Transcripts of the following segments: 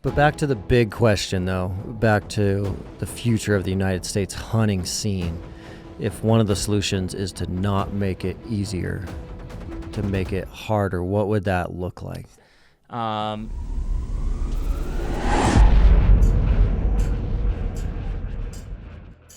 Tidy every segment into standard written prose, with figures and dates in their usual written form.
But back to the big question, though, back to the future of the United States hunting scene. If one of the solutions is to not make it easier, to make it harder, what would that look like?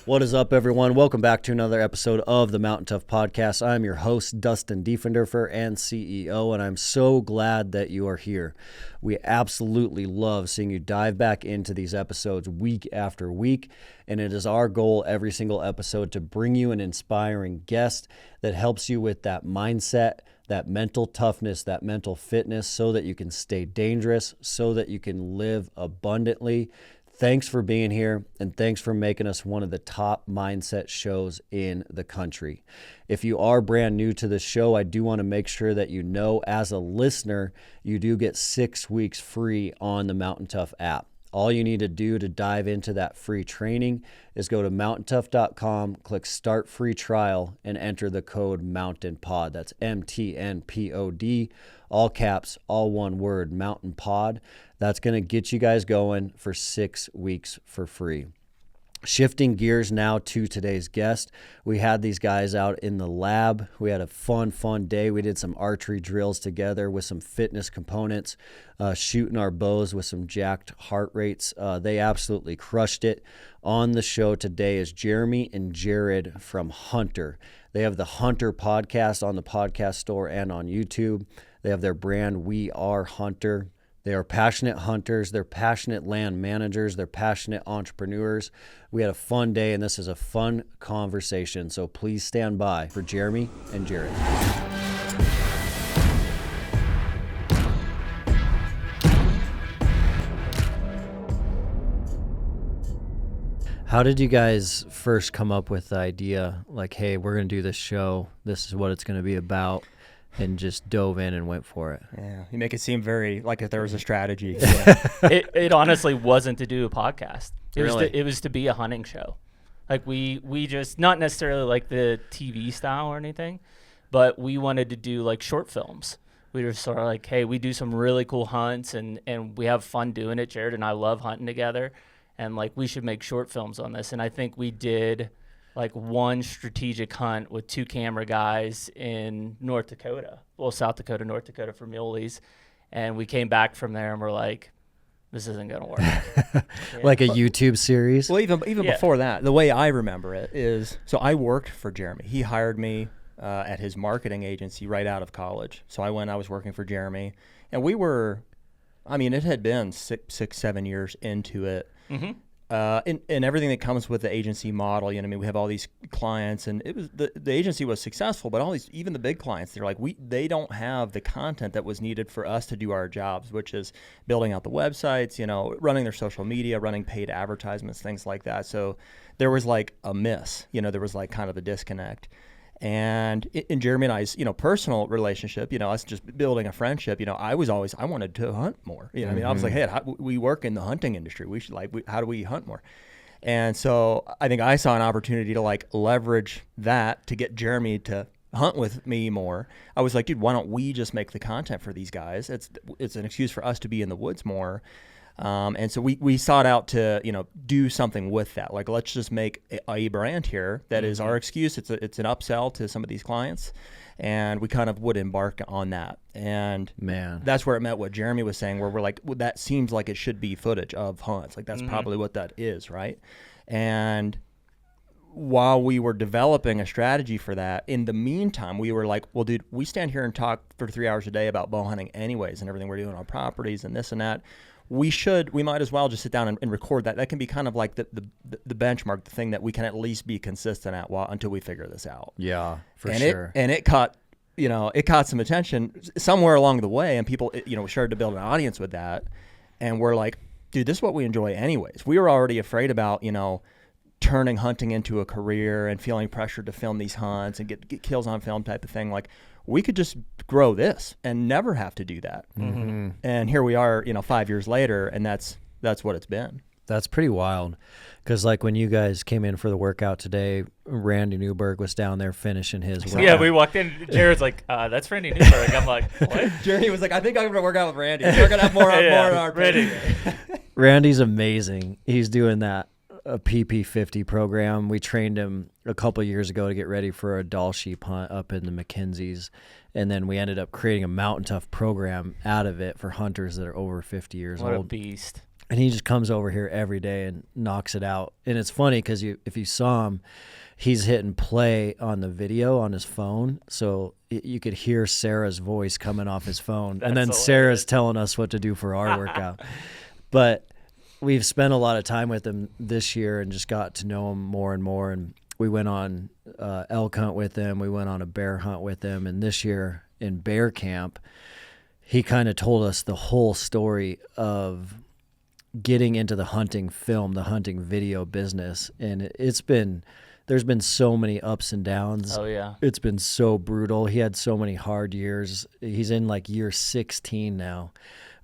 What is up, everyone? Welcome back to another episode of the Mountain Tough Podcast. I'm your host, Dustin Diefenderfer and CEO, and I'm so glad that you are here. We absolutely love seeing you dive back into these episodes week after week, and it is our goal every single episode to bring you an inspiring guest that helps you with that mindset, that mental toughness, that mental fitness, so that you can stay dangerous, so that you can live abundantly. Thanks for being here, and thanks for making us one of the top mindset shows in the country. If you are brand new to the show, I do want to make sure that you know, as a listener, you do get 6 weeks free on the Mountain Tough app. All you need to do to dive into that free training is go to MTNTOUGH.com, click Start Free Trial, and enter the code MOUNTAINPOD. That's MTNPOD, all caps, all one word, Mountain Pod. That's going to get you guys going for 6 weeks for free. Shifting gears now to today's guest. We had these guys out in the lab. We had a fun day. We did some archery drills together with some fitness components, shooting our bows with some jacked heart rates. They absolutely crushed it. On the show today is Jeremy and Jared from HUNTR. They have the HUNTR podcast on the podcast store and on YouTube. They have their brand, We Are HUNTR. They are passionate hunters. They're passionate land managers. They're passionate entrepreneurs. We had a fun day, and this is a fun conversation. So please stand by for Jeremy and Jared. How did you guys first come up with the idea, like, hey, we're going to do this show. This is what it's going to be about. And just dove in and went for it. Yeah, you make it seem very like if there was a strategy. It honestly wasn't to do a podcast. It was to be a hunting show. Like we just, not necessarily like the TV style or anything, but we wanted to do like short films. We were sort of like, hey, we do some really cool hunts and we have fun doing it. Jared and I love hunting together, and like we should make short films on this. And I think we did like one strategic hunt with 2 camera guys in North Dakota, South Dakota, North Dakota for muleys. And we came back from there and we're like, this isn't going to work. Yeah. Like a YouTube series? Well, even before that, the way I remember it is, so I worked for Jeremy. He hired me at his marketing agency right out of college. So I was working for Jeremy, and we were, it had been 6-7 years into it. Mm-hmm. And everything that comes with the agency model, we have all these clients, and it was the agency was successful, but all these, even the big clients, they're like, they don't have the content that was needed for us to do our jobs, which is building out the websites, running their social media, running paid advertisements, things like that. So there was like a miss, there was like kind of a disconnect. And in Jeremy and I's, personal relationship, us just building a friendship, I wanted to hunt more. Mm-hmm. I was like, hey, we work in the hunting industry. We should how do we hunt more? And so I think I saw an opportunity to like leverage that to get Jeremy to hunt with me more. I was like, dude, why don't we just make the content for these guys? It's an excuse for us to be in the woods more. And so we sought out to, do something with that. Like, let's just make a brand here that is our excuse. It's an upsell to some of these clients. And we kind of would embark on that. And that's where it met what Jeremy was saying, where we're like, well, that seems like it should be footage of hunts. Like, that's probably what that is, right? And while we were developing a strategy for that, in the meantime, we were like, well, dude, we stand here and talk for 3 hours a day about bow hunting anyways and everything we're doing on properties and this and that. We might as well just sit down and record that. That can be kind of like the benchmark, the thing that we can at least be consistent at until we figure this out. Yeah, for sure. It caught some attention somewhere along the way, and people, started to build an audience with that. And we're like, dude, this is what we enjoy anyways. We were already afraid about, turning hunting into a career and feeling pressured to film these hunts and get kills on film type of thing. Like, we could just grow this and never have to do that. Mm-hmm. And here we are, 5 years later, and that's what it's been. That's pretty wild. Because like when you guys came in for the workout today, Randy Newberg was down there finishing his workout. Yeah, we walked in. Jared's like, that's Randy Newberg. I'm like, what? Jeremy was like, I think I'm going to work out with Randy. We're going to have more on our Randy. Randy's amazing. He's doing that a PP50 program. We trained him a couple years ago to get ready for a doll sheep hunt up in the Mackenzies. And then we ended up creating a Mountain Tough program out of it for hunters that are over 50 years old. What a beast. And he just comes over here every day and knocks it out. And it's funny because if you saw him, he's hitting play on the video on his phone. So you could hear Sarah's voice coming off his phone. And then hilarious. Sarah's telling us what to do for our workout. But we've spent a lot of time with him this year and just got to know him more and more. And we went on elk hunt with him. We went on a bear hunt with him. And this year in bear camp, he kind of told us the whole story of getting into the hunting film, the hunting video business. And there's been so many ups and downs. Oh, yeah. It's been so brutal. He had so many hard years. He's in like year 16 now.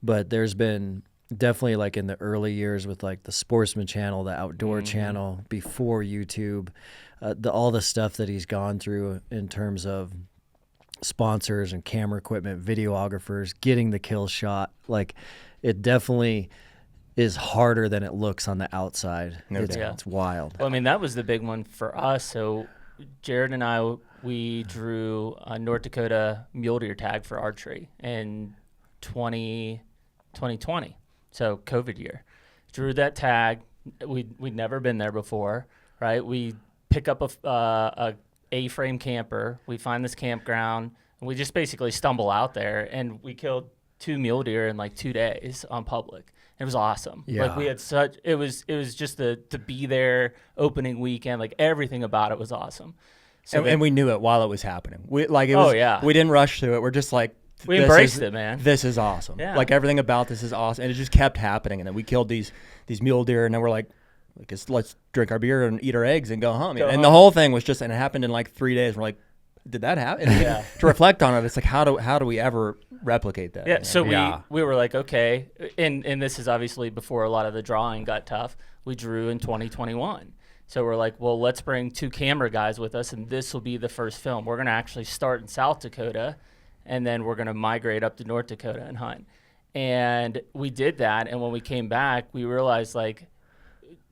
But there's been definitely like in the early years with like the Sportsman channel, the Outdoor channel, before YouTube, all the stuff that he's gone through in terms of sponsors and camera equipment, videographers, getting the kill shot. Like it definitely is harder than it looks on the outside. It's wild. Well, I mean, that was the big one for us. So Jared and I, we drew a North Dakota mule deer tag for archery in 2020. So COVID year. Drew that tag. We'd never been there before, right? We pick up a A-frame camper. We find this campground. And we just basically stumble out there, and we killed 2 mule deer in like 2 days on public. It was awesome. Yeah. Like we had it was just to be there opening weekend. Like everything about it was awesome. So and we knew it while it was happening. We didn't rush to it. We're just like, we embraced it, man. This is awesome. Yeah. Like everything about this is awesome. And it just kept happening. And then we killed these mule deer, and then we're like let's drink our beer and eat our eggs and go home. And the whole thing was just, and it happened in like 3 days. We're like, did that happen? Yeah. To reflect on it, it's like, how do we ever replicate that? Yeah. So we were like, okay, and this is obviously before a lot of the drawing got tough. We drew in 2021. So we're like, well, let's bring 2 camera guys with us, and this will be the first film. We're going to actually start in South Dakota, and then we're going to migrate up to North Dakota and hunt. And we did that, and when we came back, we realized, like,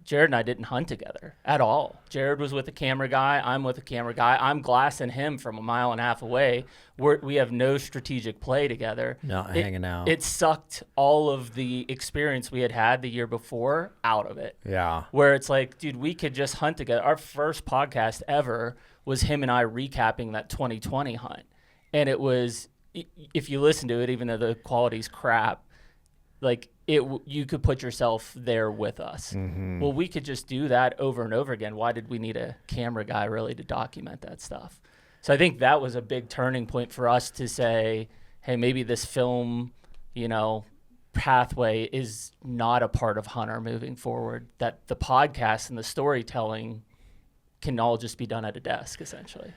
Jared and I didn't hunt together at all. Jared was with a camera guy. I'm with a camera guy. I'm glassing him from 1.5 miles away. We have no strategic play together. Not hanging out. It sucked all of the experience we had the year before out of it. Yeah. Where it's like, dude, we could just hunt together. Our first podcast ever was him and I recapping that 2020 hunt. And it was, if you listen to it, even though the quality's crap, like you could put yourself there with us. Mm-hmm. Well, we could just do that over and over again. Why did we need a camera guy really to document that stuff? So I think that was a big turning point for us to say, hey, maybe this film, pathway is not a part of Hunter moving forward, that the podcast and the storytelling can all just be done at a desk, essentially.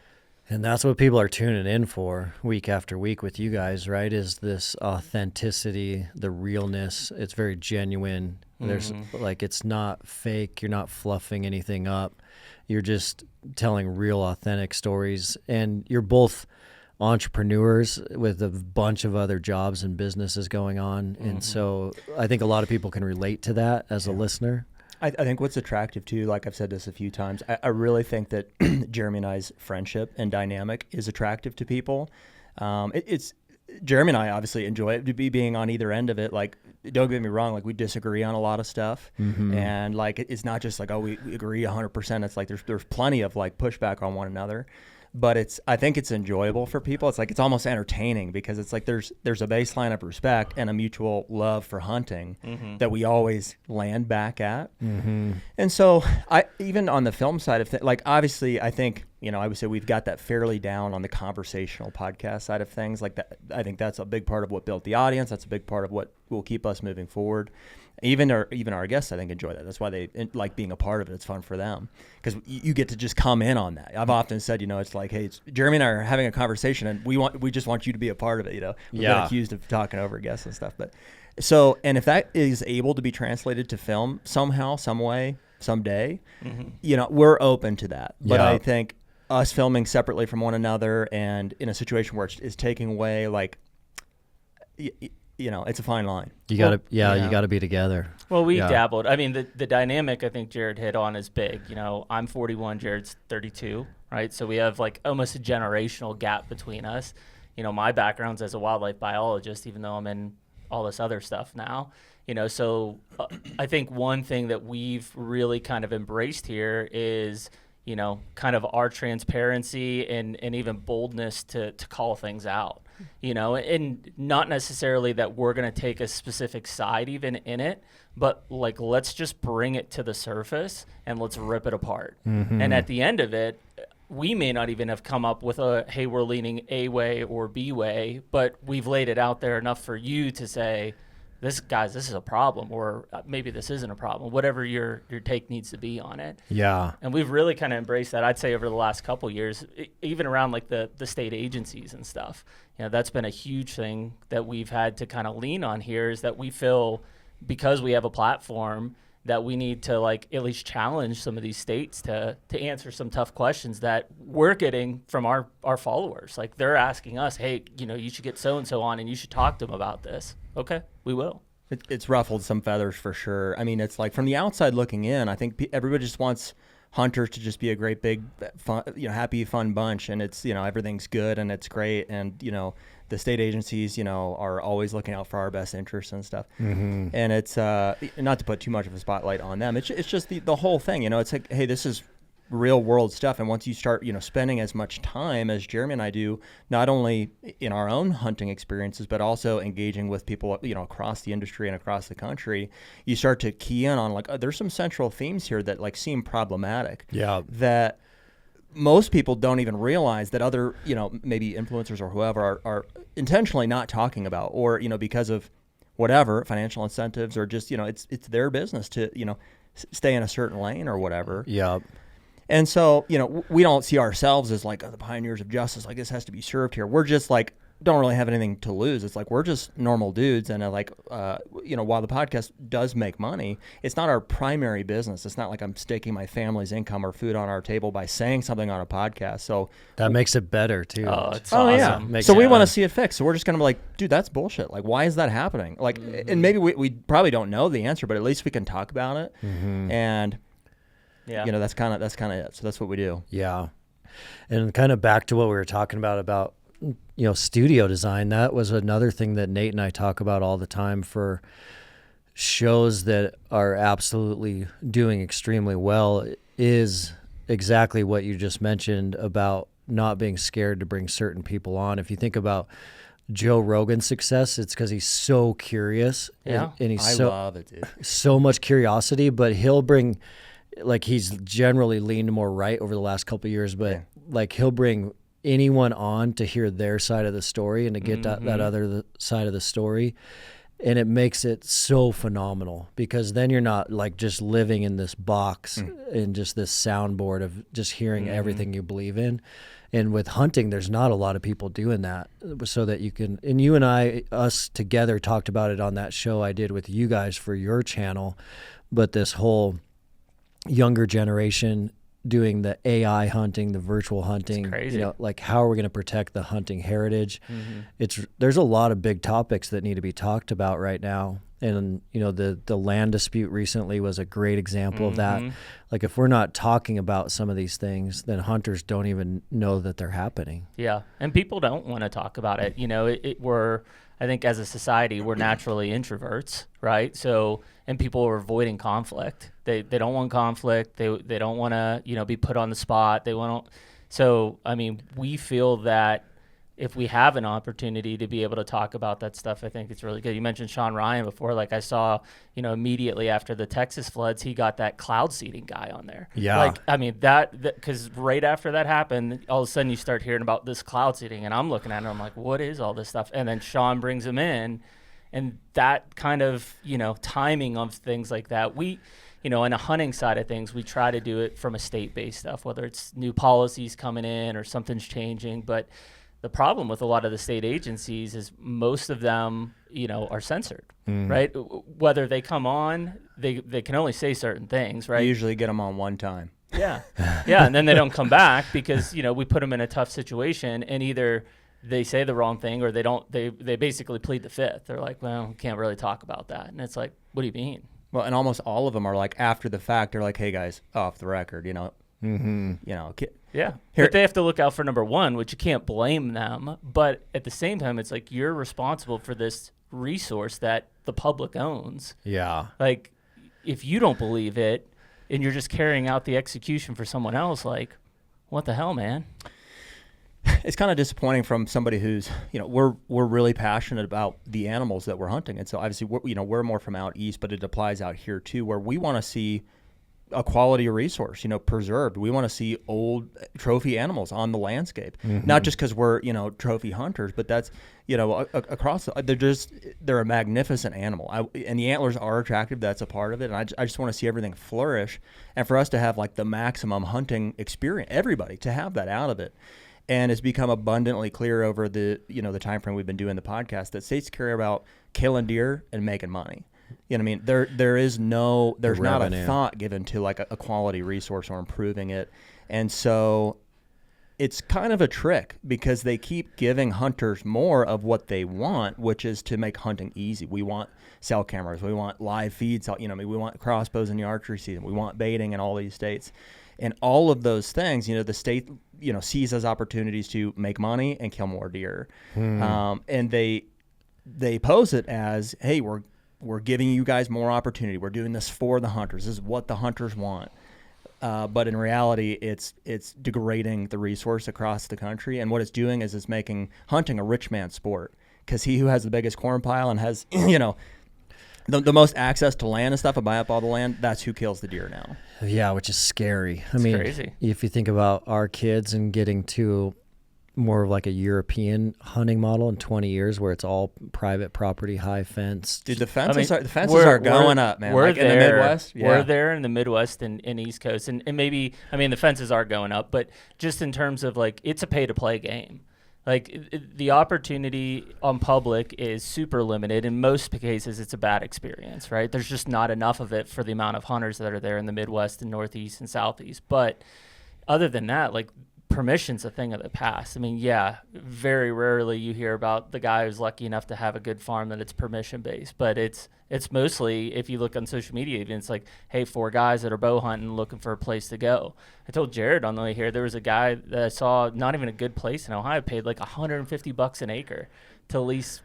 And that's what people are tuning in for week after week with you guys, right? Is this authenticity, the realness. It's very genuine. There's like, it's not fake. You're not fluffing anything up. You're just telling real, authentic stories. And you're both entrepreneurs with a bunch of other jobs and businesses going on. And so I think a lot of people can relate to that as a listener. I think what's attractive too, like I've said this a few times, I really think that Jeremy and I's friendship and dynamic is attractive to people. It's Jeremy and I obviously enjoy it, to be being on either end of it. Like, don't get me wrong, like we disagree on a lot of stuff, and like it's not just like, oh, we agree 100%. It's like there's plenty of like pushback on one another. But I think it's enjoyable for people. It's like, it's almost entertaining because it's like there's a baseline of respect and a mutual love for hunting that we always land back at. And so even on the film side of things, like obviously I think I would say we've got that fairly down on the conversational podcast side of things. Like that, I think that's a big part of what built the audience. That's a big part of what will keep us moving forward. Even our guests, I think, enjoy that. That's why they like being a part of it. It's fun for them because you get to just come in on that. I've often said, it's like, hey, Jeremy and I are having a conversation, and we just want you to be a part of it. We've been accused of talking over guests and stuff, but and if that is able to be translated to film somehow, some way, someday, we're open to that. But I think us filming separately from one another and in a situation where it's taking away, like, it's a fine line. You gotta be together. Well, we dabbled. I mean, the dynamic I think Jared hit on is big. I'm 41, Jared's 32, right? So we have like almost a generational gap between us. My background's as a wildlife biologist, even though I'm in all this other stuff now. So I think one thing that we've really kind of embraced here is, kind of our transparency and even boldness to call things out. And not necessarily that we're going to take a specific side even in it, but like, let's just bring it to the surface and let's rip it apart. And at the end of it, we may not even have come up with hey, we're leaning A way or B way, but we've laid it out there enough for you to say, this is a problem, or maybe this isn't a problem, whatever your take needs to be on it. Yeah. And we've really kind of embraced that, I'd say, over the last couple of years, even around like the state agencies and stuff. That's been a huge thing that we've had to kind of lean on here, is that we feel, because we have a platform, that we need to like at least challenge some of these states to answer some tough questions that we're getting from our followers. Like, they're asking us, hey, you should get so-and-so on and you should talk to them about this. Okay, we will. It's ruffled some feathers for sure. I mean, it's like, from the outside looking in, I think everybody just wants hunters to just be a great big fun, happy fun bunch, and it's everything's good and it's great, and the state agencies are always looking out for our best interests and stuff. And it's not to put too much of a spotlight on them, it's just the whole thing. It's like, hey, this is real world stuff, and once you start spending as much time as Jeremy and I do, not only in our own hunting experiences but also engaging with people across the industry and across the country, you start to key in on like, there's some central themes here that like seem problematic, that most people don't even realize that other maybe influencers or whoever are intentionally not talking about, or because of whatever financial incentives, or just it's their business to stay in a certain lane or whatever. And so, we don't see ourselves as like the pioneers of justice, like this has to be served here. We're just like, don't really have anything to lose. It's like, we're just normal dudes. And while the podcast does make money, it's not our primary business. It's not like I'm staking my family's income or food on our table by saying something on a podcast. So that makes it better too. Oh, it's awesome. Yeah. So we want to see it fixed. So we're just going to be like, dude, that's bullshit. Like, why is that happening? Like, and maybe we probably don't know the answer, but at least we can talk about it. And that's kind of it. So that's what we do. Yeah. And kind of back to what we were talking about studio design. That was another thing that Nate and I talk about all the time for shows that are absolutely doing extremely well, is exactly what you just mentioned about not being scared to bring certain people on. If you think about Joe Rogan's success, it's because he's so curious. And he's love it, dude. So much curiosity, but he'll bring, like, he's generally leaned more right over the last couple of years, but like, he'll bring anyone on to hear their side of the story and to get that other side of the story. And it makes it so phenomenal, because then you're not like just living in this box and just this soundboard of just hearing everything you believe in. And with hunting, there's not a lot of people doing that, so that you can, and you and us together talked about it on that show I did with you guys for your channel, but this whole younger generation doing the AI hunting, the virtual hunting, it's crazy. Like, how are we going to protect the hunting heritage? There's a lot of big topics that need to be talked about right now. And, the land dispute recently was a great example of that. Like, if we're not talking about some of these things, then hunters don't even know that they're happening. Yeah. And people don't want to talk about it. I think as a society, we're naturally introverts, right? So, and people are avoiding conflict. They don't want conflict. They don't want to, be put on the spot. So, I mean, we feel that if we have an opportunity to be able to talk about that stuff, I think it's really good. You mentioned Sean Ryan before. Like I saw, immediately after the Texas floods, he got that cloud seeding guy on there. Yeah. Like, I mean, because right after that happened, all of a sudden you start hearing about this cloud seeding, and I'm looking at it, I'm like, what is all this stuff? And then Sean brings him in, and that kind of, timing of things like that. We, in a hunting side of things, we try to do it from a state-based stuff, whether it's new policies coming in or something's changing. But the problem with a lot of the state agencies is most of them, are censored, right? Whether they come on, they can only say certain things, right? You usually get them on one time. Yeah. Yeah, and then they don't come back because, we put them in a tough situation, and either they say the wrong thing or they basically plead the fifth. They're like, well, we can't really talk about that. And it's like, what do you mean? Well, and almost all of them are like after the fact, they're like, hey guys, off the record, Yeah, but they have to look out for number one, which you can't blame them. But at the same time, it's like you're responsible for this resource that the public owns. Yeah. Like, if you don't believe it and you're just carrying out the execution for someone else, like, what the hell, man? It's kind of disappointing from somebody who's, we're really passionate about the animals that we're hunting. And so obviously, we're more from out east, but it applies out here too, where we want to see a quality resource, preserved. We want to see old trophy animals on the landscape, not just because we're, trophy hunters, but that's, across, they're a magnificent animal. And the antlers are attractive. That's a part of it. And I just want to see everything flourish, and for us to have like the maximum hunting experience, everybody to have that out of it. And it's become abundantly clear over the, the time frame we've been doing the podcast that states care about killing deer and making money. You know what I mean? There's not a thought given to like a quality resource or improving it. And so it's kind of a trick because they keep giving hunters more of what they want, which is to make hunting easy. We want cell cameras. We want live feeds. We want crossbows in the archery season. We want baiting in all these states. And all of those things, the state, sees as opportunities to make money and kill more deer. And they pose it as, hey, we're giving you guys more opportunity. We're doing this for the hunters. This is what the hunters want. But in reality, it's degrading the resource across the country. And what it's doing is it's making hunting a rich man's sport, because he who has the biggest corn pile and has, the most access to land and stuff and buy up all the land, that's who kills the deer now. Yeah, which is scary. It's crazy. If you think about our kids and getting to more of like a European hunting model in 20 years where it's all private property, high fence. Dude, the fences are going up, man. We're like there, in the Midwest. Yeah. We're there in the Midwest and East Coast. And maybe, the fences are going up, but just in terms of like, it's a pay to play game. Like the opportunity on public is super limited. In most cases, it's a bad experience, right? There's just not enough of it for the amount of hunters that are there in the Midwest and Northeast and Southeast. But other than that, like, permission's a thing of the past. Very rarely you hear about the guy who's lucky enough to have a good farm that it's permission based, but it's mostly, if you look on social media, even it's like, hey, 4 guys that are bow hunting looking for a place to go. I told Jared on the way here, there was a guy that I saw, not even a good place in Ohio, paid like $150 an acre to lease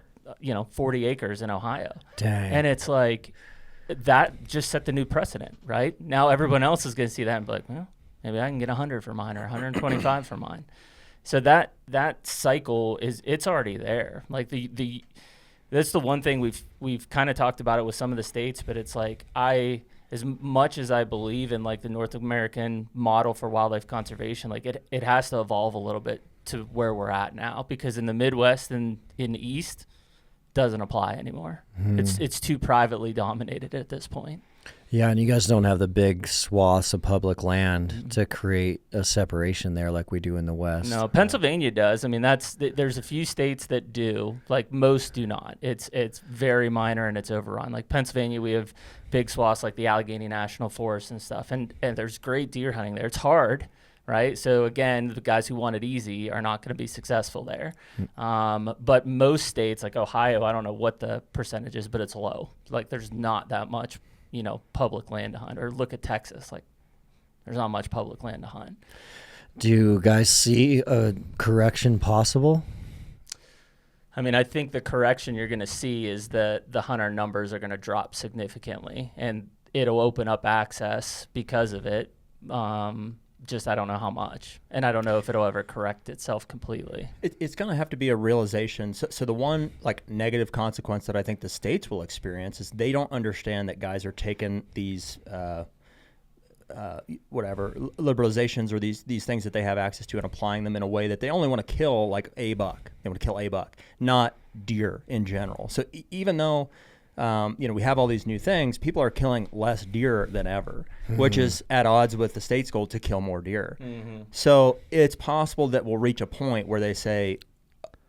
40 acres in Ohio. Dang. And it's like, that just set the new precedent, right? Now everyone else is going to see that and be like, well, maybe I can get 100 for mine or 125 for mine. So that cycle it's already there. Like that's the one thing we've kind of talked about it with some of the states, but it's like as much as I believe in like the North American model for wildlife conservation, like it has to evolve a little bit to where we're at now, because in the Midwest and in the East doesn't apply anymore. It's too privately dominated at this point. Yeah, and you guys don't have the big swaths of public land to create a separation there like we do in the West. No, Pennsylvania does. There's a few states that do. Like, most do not. It's very minor and it's overrun. Like Pennsylvania, we have big swaths like the Allegheny National Forest and stuff, and there's great deer hunting there. It's hard, right? So again, the guys who want it easy are not going to be successful there. But most states, like Ohio, I don't know what the percentage is, but it's low. Like, there's not that much public land to hunt. Or look at Texas, like there's not much public land to hunt. Do you guys see a correction possible? I think the correction you're going to see is that the hunter numbers are going to drop significantly, and it'll open up access because of it. just I don't know how much, and I don't know if it'll ever correct itself completely. It's going to have to be a realization. So the one like negative consequence that I think the states will experience is they don't understand that guys are taking these liberalizations or these things that they have access to and applying them in a way that they only want to kill like a buck. They want to kill a buck, not deer in general. So even though we have all these new things, people are killing less deer than ever, which is at odds with the state's goal to kill more deer. So it's possible that we'll reach a point where they say,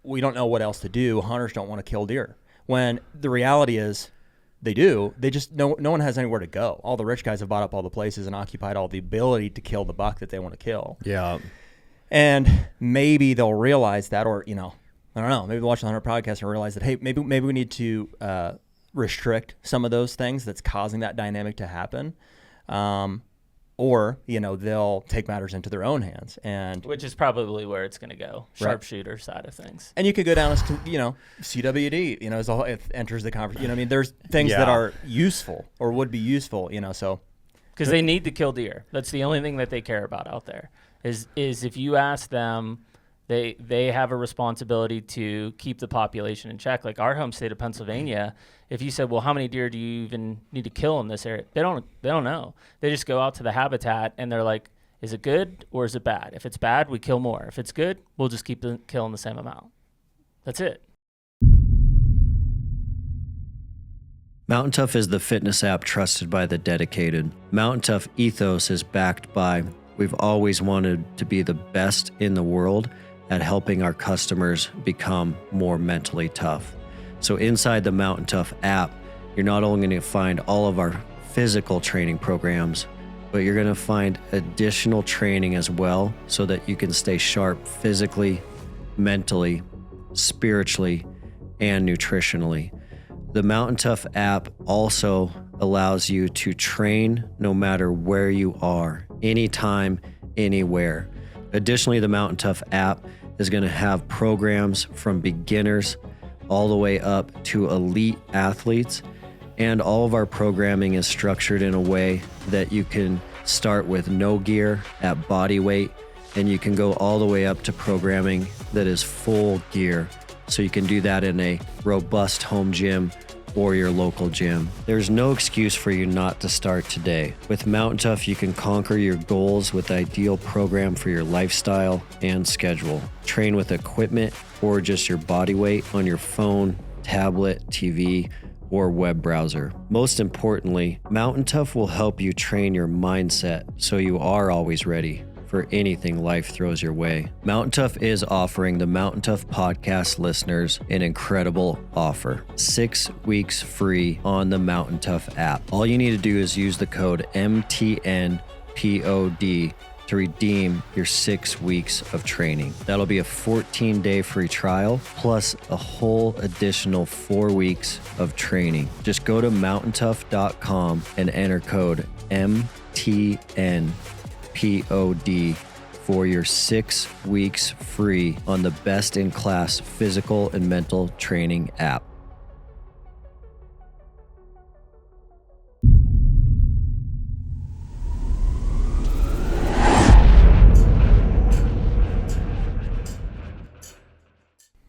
we don't know what else to do. Hunters don't want to kill deer. When the reality is they do. They just, no one has anywhere to go. All the rich guys have bought up all the places and occupied all the ability to kill the buck that they want to kill. Yeah. And maybe they'll realize that, or, I don't know, maybe they'll watch the HUNTR podcast and realize that, hey, maybe we need to restrict some of those things that's causing that dynamic to happen. Or, they'll take matters into their own hands. And which is probably where it's going to go, sharpshooter side of things. And you could go down as, CWD, as a whole, it enters the conversation. There's things that are useful or would be useful, so. Because they need to kill deer. That's the only thing that they care about out there is if you ask them, they have a responsibility to keep the population in check. Like our home state of Pennsylvania, if you said, well, how many deer do you even need to kill in this area? They don't know. They just go out to the habitat and they're like, is it good or is it bad? If it's bad, we kill more. If it's good, we'll just keep killing the same amount. That's it. Mountain Tough is the fitness app trusted by the dedicated. Mountain Tough ethos is backed by, we've always wanted to be the best in the world at helping our customers become more mentally tough. So inside the Mountain Tough app, you're not only going to find all of our physical training programs, but you're going to find additional training as well so that you can stay sharp physically, mentally, spiritually, and nutritionally. The Mountain Tough app also allows you to train no matter where you are, anytime, anywhere. Additionally, the Mountain Tough app is going to have programs from beginners all the way up to elite athletes. And all of our programming is structured in a way that you can start with no gear at body weight, and you can go all the way up to programming that is full gear. So you can do that in a robust home gym or your local gym. There's no excuse for you not to start today. With Mountain Tough, you can conquer your goals with the ideal program for your lifestyle and schedule. Train with equipment or just your body weight on your phone, tablet, TV, or web browser. Most importantly, Mountain Tough will help you train your mindset so you are always ready for anything life throws your way. Mountain Tough is offering the Mountain Tough podcast listeners an incredible offer. 6 weeks free on the Mountain Tough app. All you need to do is use the code MTNPOD to redeem your 6 weeks of training. That'll be a 14-day free trial plus a whole additional 4 weeks of training. Just go to mountaintough.com and enter code MTNPOD for your 6 weeks free on the best-in-class physical and mental training app.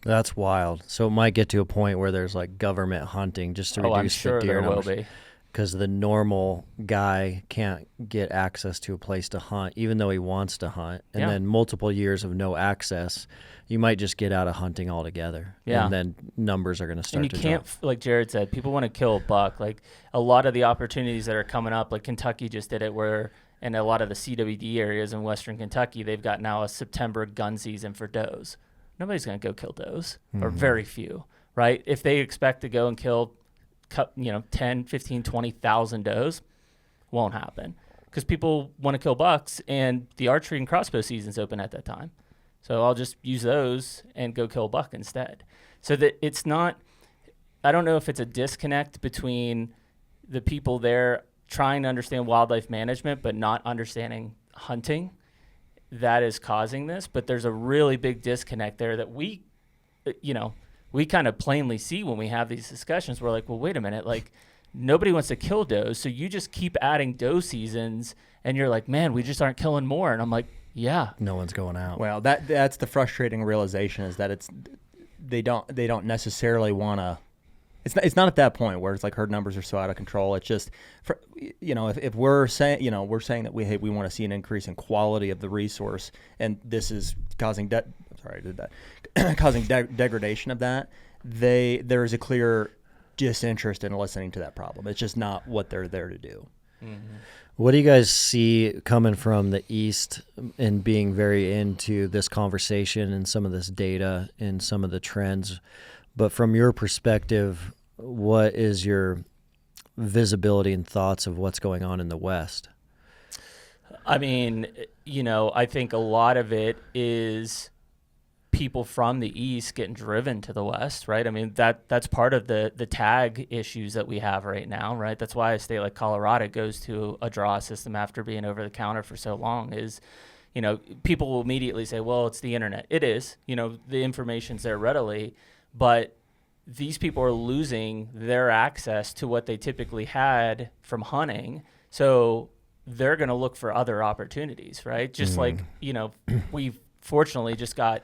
That's wild. So it might get to a point where there's like government hunting just to reduce the deer numbers. Will be. Because the normal guy can't get access to a place to hunt, even though he wants to hunt. And then multiple years of no access, you might just get out of hunting altogether. Yeah. And then numbers are going to start to drop. And you can't, like Jared said, people want to kill a buck. Like a lot of the opportunities that are coming up, like Kentucky just did it where, in a lot of the CWD areas in Western Kentucky, they've got now a September gun season for does. Nobody's going to go kill does, or very few, right? If they expect to go and kill 10, 15, 20,000 does, won't happen because people want to kill bucks and the archery and crossbow season's open at that time. So I'll just use those and go kill a buck instead. So that it's not, I don't know if it's a disconnect between the people there trying to understand wildlife management but not understanding hunting that is causing this, but there's a really big disconnect there that we kind of plainly see when we have these discussions. We're like, well, wait a minute, like nobody wants to kill does. So you just keep adding doe seasons and you're like, man, we just aren't killing more. And I'm like, yeah. No one's going out. Well, that's the frustrating realization, is that they don't necessarily want to. It's not at that point where it's like herd numbers are so out of control. It's just, if we're saying that we want to see an increase in quality of the resource, and this is causing degradation of that, there is a clear disinterest in listening to that problem. It's just not what they're there to do. Mm-hmm. What do you guys see coming from the East and being very into this conversation and some of this data and some of the trends? But from your perspective, what is your visibility and thoughts of what's going on in the West? I mean, I think a lot of it is people from the East getting driven to the West, right? I mean, that's part of the tag issues that we have right now, right? That's why a state like Colorado goes to a draw system after being over the counter for so long is, people will immediately say, well, it's the internet. It is, the information's there readily, but these people are losing their access to what they typically had from hunting. So they're going to look for other opportunities, right? Just like, we fortunately just got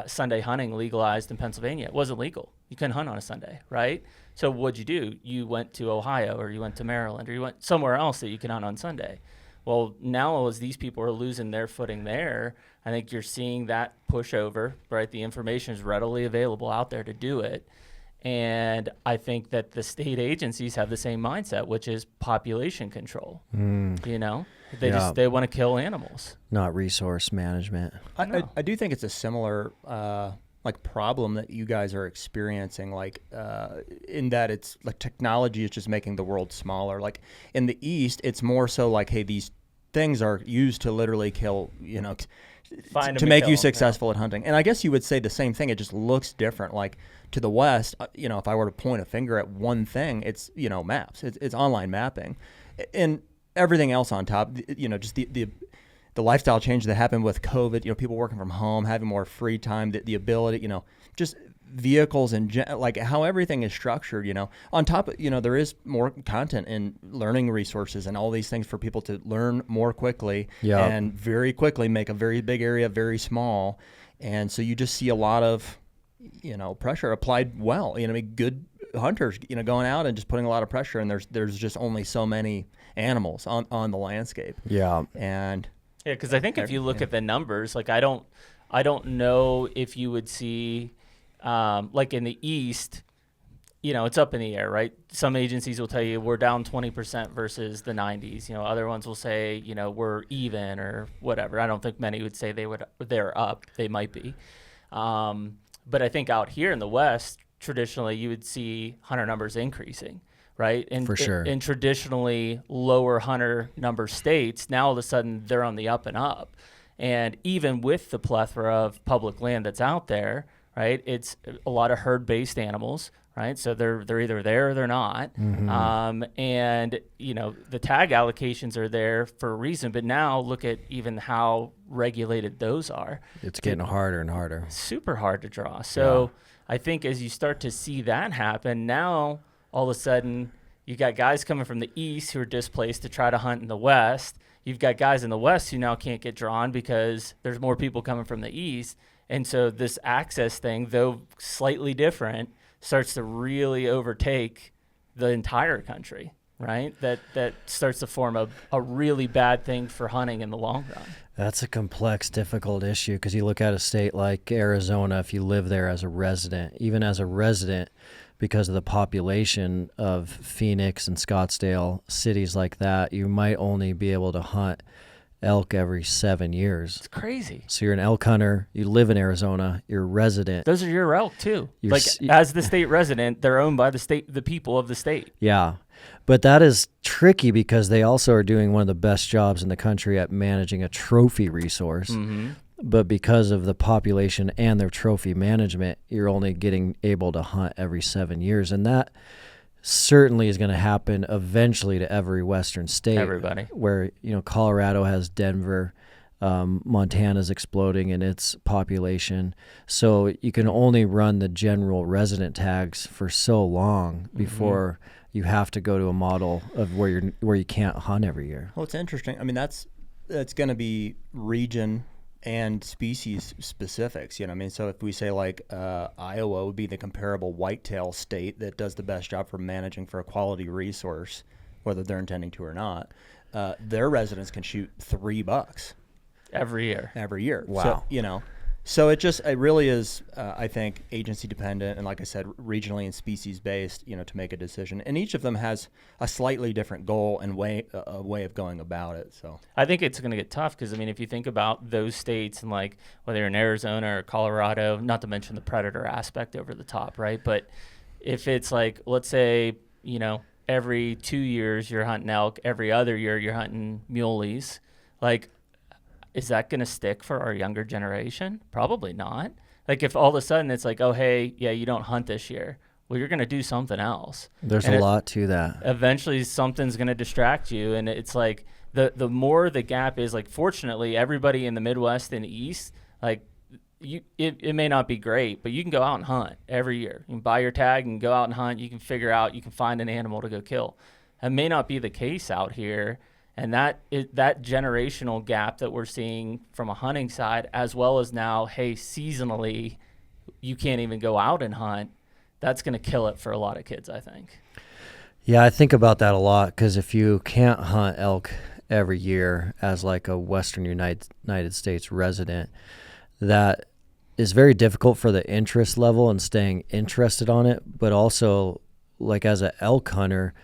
Sunday hunting legalized in Pennsylvania. It wasn't legal. You couldn't hunt on a Sunday, right? So what'd you do? You went to Ohio, or you went to Maryland, or you went somewhere else that you can hunt on Sunday. Well, now as these people are losing their footing there, I think you're seeing that push over, right? The information is readily available out there to do it. And I think that the state agencies have the same mindset, which is population control. They want to kill animals, not resource management. I do think it's a similar problem that you guys are experiencing, in that it's like technology is just making the world smaller. Like in the East, it's more so like, hey, these things are used to literally kill, to make you successful at hunting. And I guess you would say the same thing. It just looks different. Like to the West, if I were to point a finger at one thing, it's, maps. It's online mapping. And everything else on top, just the lifestyle change that happened with COVID, people working from home, having more free time, the ability, just vehicles and like how everything is structured, on top of, there is more content and learning resources and all these things for people to learn more quickly and very quickly make a very big area very small. And so you just see a lot of, pressure applied well, good hunters, going out and just putting a lot of pressure, and there's just only so many animals on the landscape. Yeah. And yeah, because I think if you look at the numbers, like I don't know if you would see, like in the East, it's up in the air, right? Some agencies will tell you we're down 20% versus the 90s. Other ones will say, we're even or whatever. I don't think many would say they're up. They might be. But I think out here in the West, traditionally you would see hunter numbers increasing, right? And for sure. In traditionally lower hunter number states, now all of a sudden they're on the up and up. And even with the plethora of public land that's out there, right, it's a lot of herd-based animals, right? So they're either there or they're not. Mm-hmm. And, the tag allocations are there for a reason, but now look at even how regulated those are. It's getting harder and harder. Super hard to draw. So I think as you start to see that happen, now all of a sudden you got guys coming from the East who are displaced to try to hunt in the West. You've got guys in the West who now can't get drawn because there's more people coming from the East. And so this access thing, though slightly different, starts to really overtake the entire country, right? That starts to form a really bad thing for hunting in the long run. That's a complex, difficult issue because you look at a state like Arizona, if you live there as a resident, even as a resident, because of the population of Phoenix and Scottsdale, cities like that, you might only be able to hunt elk every 7 years. It's crazy. So you're an elk hunter, you live in Arizona, you're a resident. Those are your elk too. As the state resident, they're owned by the people of the state. Yeah. But that is tricky because they also are doing one of the best jobs in the country at managing a trophy resource. Mm-hmm. But because of the population and their trophy management, you're only getting able to hunt every 7 years. And that certainly is going to happen eventually to every Western state. Everybody. Where, Colorado has Denver, Montana's exploding in its population. So you can only run the general resident tags for so long before, you have to go to a model of where you can't hunt every year. Well, it's interesting. I mean, that's going to be region and species specifics, you know what I mean? So if we say like Iowa would be the comparable whitetail state that does the best job for managing for a quality resource, whether they're intending to or not, their residents can shoot 3 bucks every year. Wow. So, you know, so it really is, I think, agency dependent and, like I said, regionally and species based, you know, to make a decision. And each of them has a slightly different goal and way of going about it. So I think it's going to get tough because, I mean, if you think about those states and like whether you're in Arizona or Colorado, not to mention the predator aspect over the top, right? But if it's like, let's say, you know, every 2 years you're hunting elk, every other year you're hunting muleys, like, is that going to stick for our younger generation? Probably not. Like if all of a sudden it's like, oh, hey, yeah, you don't hunt this year. Well, you're going to do something else. There's a lot to that. Eventually something's going to distract you. And it's like the more the gap is, like, fortunately, everybody in the Midwest and East, like it may not be great, but you can go out and hunt every year. You can buy your tag and go out and hunt. You can figure out, you can find an animal to go kill. That may not be the case out here. And that generational gap that we're seeing from a hunting side, as well as now, hey, seasonally, you can't even go out and hunt, that's going to kill it for a lot of kids, I think. Yeah, I think about that a lot because if you can't hunt elk every year as like a Western United States resident, that is very difficult for the interest level and staying interested on it. But also, like as an elk hunter,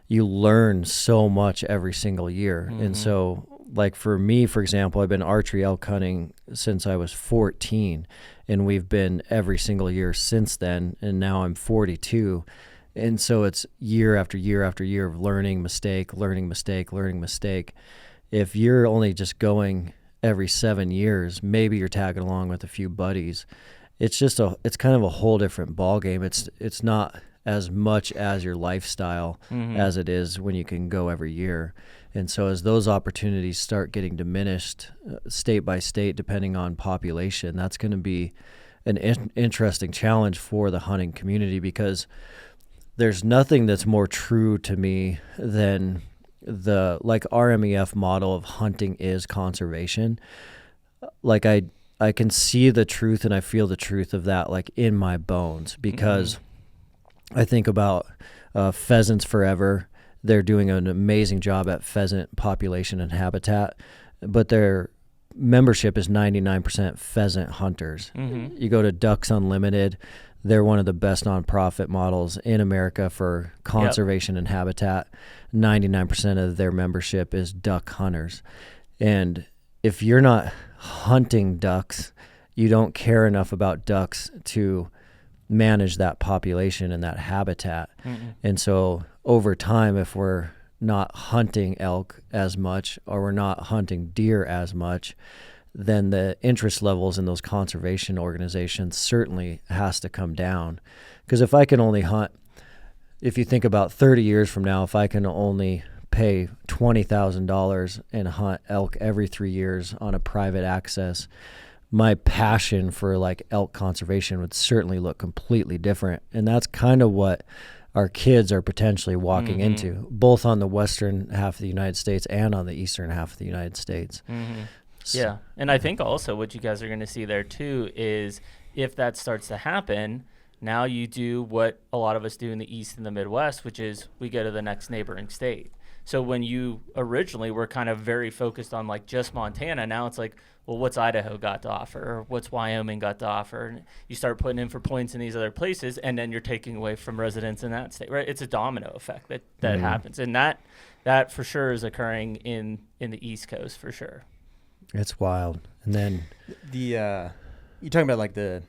you learn so much every single year. Mm-hmm. And so, like for me, for example, I've been archery elk hunting since I was 14, and we've been every single year since then, and now I'm 42. And so it's year after year after year of learning, mistake. If you're only just going every 7 years, maybe you're tagging along with a few buddies. It's kind of a whole different ball game. It's not as much as your lifestyle as it is when you can go every year. And so as those opportunities start getting diminished state by state, depending on population, that's going to be an interesting challenge for the hunting community, because there's nothing that's more true to me than the like RMEF model of hunting is conservation. Like I can see the truth and I feel the truth of that like in my bones, because I think about Pheasants Forever. They're doing an amazing job at pheasant population and habitat, but their membership is 99% pheasant hunters. Mm-hmm. You go to Ducks Unlimited, they're one of the best nonprofit models in America for conservation and habitat. 99% of their membership is duck hunters. And if you're not hunting ducks, you don't care enough about ducks to manage that population and that habitat. Mm-mm. And so over time, if we're not hunting elk as much or we're not hunting deer as much, then the interest levels in those conservation organizations certainly has to come down. Because if I can only hunt, if you think about 30 years from now, if I can only pay $20,000 and hunt elk every 3 years on a private access, my passion for like elk conservation would certainly look completely different. And that's kind of what our kids are potentially walking into, both on the western half of the United States and on the eastern half of the United States. Mm-hmm. So, yeah. And I think also what you guys are going to see there too is if that starts to happen, now you do what a lot of us do in the East and the Midwest, which is we go to the next neighboring state. So when you originally were kind of very focused on like just Montana, now it's like, well, what's Idaho got to offer? Or what's Wyoming got to offer? And you start putting in for points in these other places, and then you're taking away from residents in that state, right? It's a domino effect that happens. And that for sure is occurring in the East Coast for sure. It's wild. And then you're talking about like the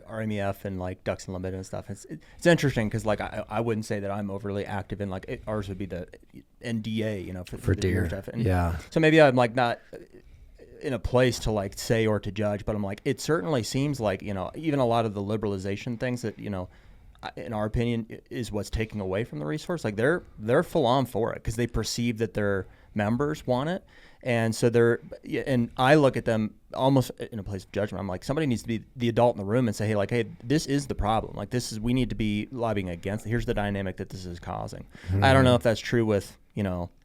RMEF and like Ducks Unlimited and stuff. It's interesting because like I wouldn't say that I'm overly active in like ours would be the NDA, you know, for the deer stuff. And so maybe I'm like not in a place to like say or to judge, but I'm like, it certainly seems like, you know, even a lot of the liberalization things that, you know, in our opinion is what's taking away from the resource. Like they're full on for it because they perceive that they're members want it. And so and I look at them almost in a place of judgment. I'm like, somebody needs to be the adult in the room and say, hey, this is the problem. Like, we need to be lobbying against it. Here's the dynamic that this is causing. I don't know if that's true with,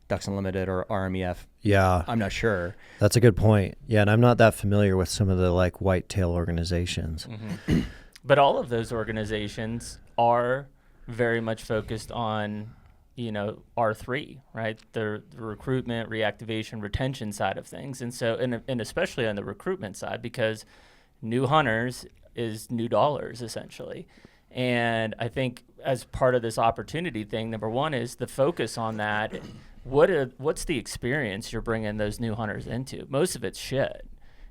Ducks Unlimited or RMEF. Yeah. I'm not sure. That's a good point. Yeah. And I'm not that familiar with some of the like whitetail organizations. Mm-hmm. But all of those organizations are very much focused on, R3, right? The recruitment, reactivation, retention side of things. And so, and especially on the recruitment side, because new hunters is new dollars essentially. And I think as part of this opportunity thing, number one is the focus on that. What's the experience you're bringing those new hunters into? Most of it's shit.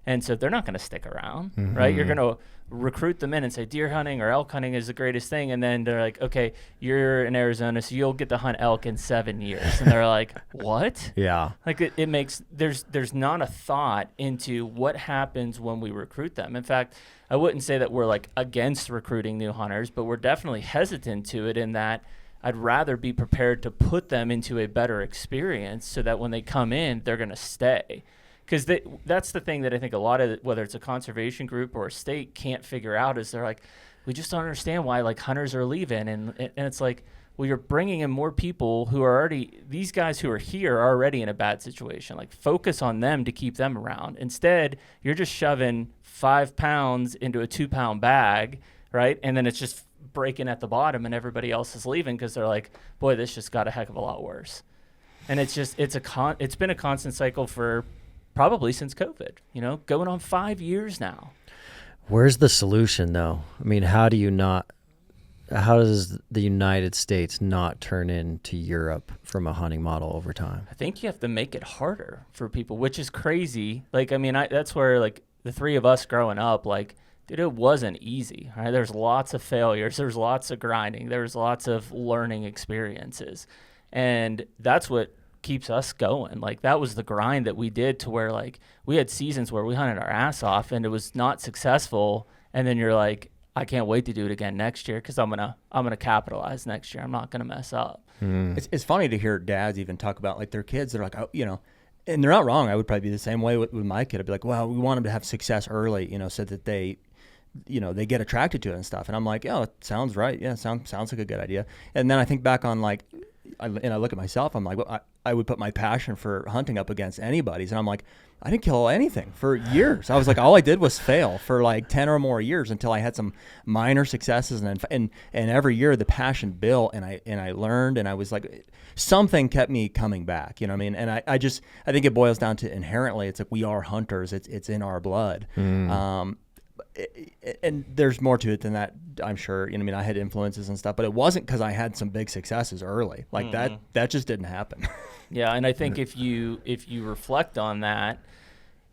And so they're not going to stick around, right? You're going to recruit them in and say deer hunting or elk hunting is the greatest thing. And then they're like, okay, you're in Arizona, so you'll get to hunt elk in 7 years. And they're like, what? Yeah. Like it makes, there's not a thought into what happens when we recruit them. In fact, I wouldn't say that we're like against recruiting new hunters, but we're definitely hesitant to it in that I'd rather be prepared to put them into a better experience so that when they come in, they're going to stay. Because that's the thing that I think a lot of, whether it's a conservation group or a state, can't figure out is they're like, we just don't understand why like hunters are leaving. And it's like, well, you're bringing in more people who are already, these guys who are here are already in a bad situation. Like focus on them to keep them around. Instead, you're just shoving 5 pounds into a 2-pound bag, right? And then it's just breaking at the bottom and everybody else is leaving because they're like, boy, this just got a heck of a lot worse. And it's just, it's been a constant cycle for probably since COVID, going on 5 years now. Where's the solution though? I mean, how does the United States not turn into Europe from a hunting model over time? I think you have to make it harder for people, which is crazy. Like, I mean, that's where like the three of us growing up, like, dude, it wasn't easy, right? There's lots of failures. There's lots of grinding. There's lots of learning experiences. And that's what keeps us going. Like that was the grind that we did to where like we had seasons where we hunted our ass off and it was not successful. And then you're like, I can't wait to do it again next year because I'm gonna capitalize next year. I'm not gonna mess up. It's funny to hear dads even talk about like their kids. They're like, oh, and they're not wrong. I would probably be the same way with my kid. I'd be like, well, we want them to have success early, so that they they get attracted to it and stuff. And I'm like, yeah, it sounds right. Yeah, sounds like a good idea. And then I think back on like, I look at myself, I'm like, well, I would put my passion for hunting up against anybody's. And I'm like, I didn't kill anything for years. I was like, all I did was fail for like 10 or more years until I had some minor successes. And every year the passion built and I learned, and I was like, something kept me coming back, you know what I mean? And I think it boils down to inherently, it's like we are hunters. It's in our blood. And there's more to it than that, I'm sure. I had influences and stuff, but it wasn't because I had some big successes early. Like that just didn't happen. Yeah, and I think if you reflect on that,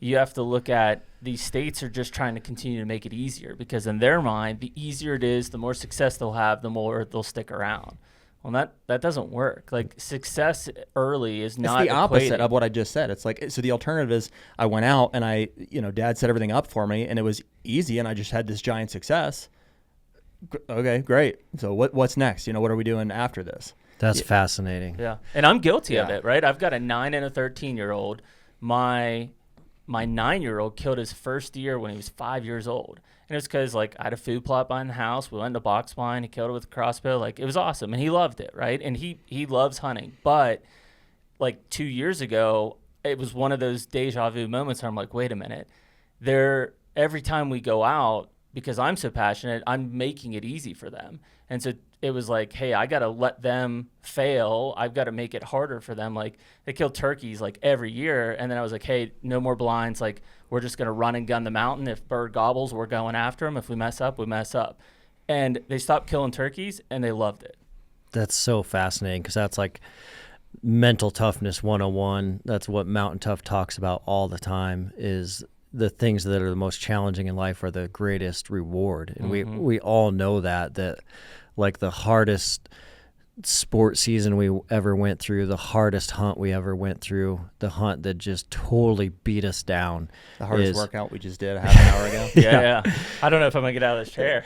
you have to look at these states are just trying to continue to make it easier because in their mind, the easier it is, the more success they'll have, the more they'll stick around. Well, that doesn't work. Like success early is not the opposite of what I just said. It's like, so the alternative is I went out and I, dad set everything up for me and it was easy and I just had this giant success. Okay, great. So what's next? What are we doing after this? That's fascinating. Yeah. And I'm guilty of it, right? I've got a 9 and a 13-year-old. My 9-year-old killed his first deer when he was 5 years old. And it was because, like, I had a food plot behind the house. We went to box blind. He killed it with a crossbow. Like, it was awesome. And he loved it, right? And he loves hunting. But, like, 2 years ago, it was one of those deja vu moments where I'm like, wait a minute. Every time we go out, because I'm so passionate, I'm making it easy for them. And so it was like, hey, I got to let them fail. I've got to make it harder for them. Like, they kill turkeys, like, every year. And then I was like, hey, no more blinds. Like, we're just going to run and gun the mountain. If bird gobbles, we're going after them. If we mess up, we mess up. And they stopped killing turkeys, and they loved it. That's so fascinating because that's like mental toughness 101. That's what Mountain Tough talks about all the time is the things that are the most challenging in life are the greatest reward. And we all know that like the hardest sport season we ever went through, the hardest hunt we ever went through, the hunt that just totally beat us down. The hardest workout we just did a half an hour ago. Yeah. I don't know if I'm going to get out of this chair.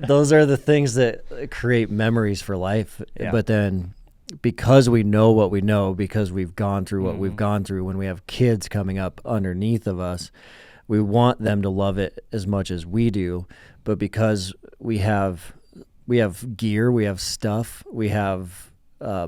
Those are the things that create memories for life. Yeah. But then because we know what we know, because we've gone through what we've gone through, when we have kids coming up underneath of us, we want them to love it as much as we do. But because we have gear, we have stuff, we have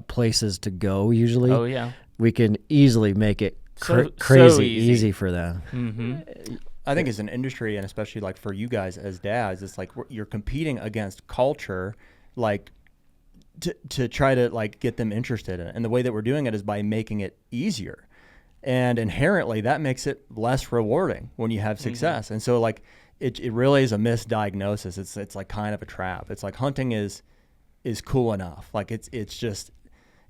places to go usually. Oh, yeah. We can easily make it crazy so easy for them. Mm-hmm. I think as an industry, and especially like for you guys as dads, it's like you're competing against culture, like to try to like get them interested in it. And the way that we're doing it is by making it easier. And inherently that makes it less rewarding when you have success. And so like it really is a misdiagnosis. It's like kind of a trap. It's like hunting is cool enough. Like it's just,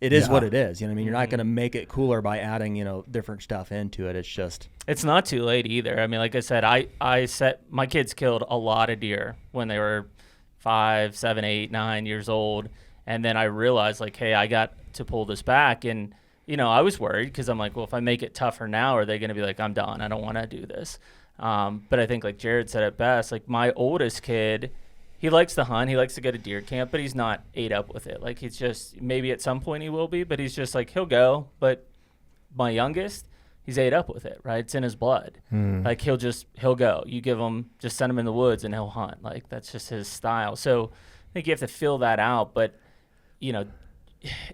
it is what it is. You know what I mean? You're not going to make it cooler by adding, different stuff into it. It's just, it's not too late either. I mean, like I said, my kids killed a lot of deer when they were 5, 7, 8, 9 years old. And then I realized like, hey, I got to pull this back. And, I was worried because I'm like, well, if I make it tougher now, are they going to be like, I'm done. I don't want to do this. But I think like Jared said it best, like my oldest kid, he likes to hunt. He likes to go to deer camp, but he's not ate up with it. Like he's just, maybe at some point he will be, but he's just like, he'll go. But my youngest, he's ate up with it, right? It's in his blood. Like he'll go. You just send him in the woods and he'll hunt. Like that's just his style. So I think you have to fill that out. But,